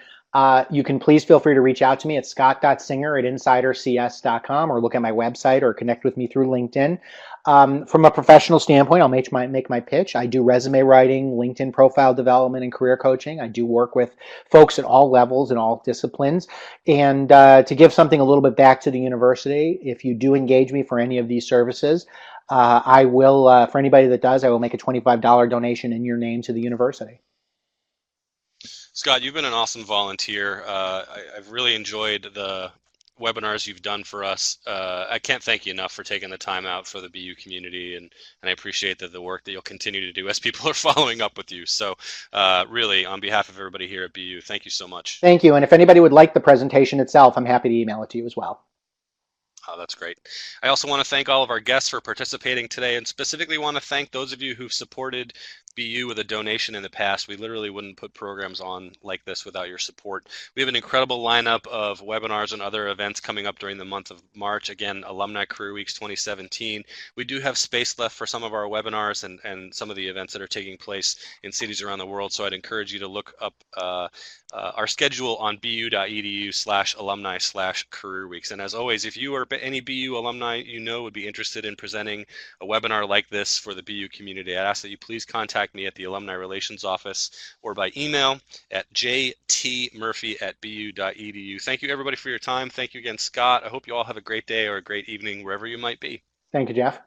You can please feel free to reach out to me at scott.singer@insidercs.com or look at my website or connect with me through LinkedIn. From a professional standpoint, I'll make my pitch. I do resume writing, LinkedIn profile development, and career coaching. I do work with folks at all levels and all disciplines. And to give something a little bit back to the university, if you do engage me for any of these services, I will, for anybody that does, I will make a $25 donation in your name to the university. Scott, you've been an awesome volunteer. I've really enjoyed the webinars you've done for us. I can't thank you enough for taking the time out for the BU community, and I appreciate the work that you'll continue to do as people are following up with you. So really, on behalf of everybody here at BU, thank you so much. Thank you. And if anybody would like the presentation itself, I'm happy to email it to you as well. Oh, that's great. I also want to thank all of our guests for participating today, and specifically want to thank those of you who've supported BU with a donation in the past. We literally wouldn't put programs on like this without your support. We have an incredible lineup of webinars and other events coming up during the month of March. Again, Alumni Career Weeks 2017. We do have space left for some of our webinars and some of the events that are taking place in cities around the world. So I'd encourage you to look up our schedule on bu.edu/alumni/career weeks. And as always, if you are any BU alumni would be interested in presenting a webinar like this for the BU community, I ask that you please contact me at the Alumni Relations Office or by email at jtmurphy@bu.edu. Thank you everybody for your time. Thank you again, Scott. I hope you all have a great day or a great evening wherever you might be. Thank you, Jeff.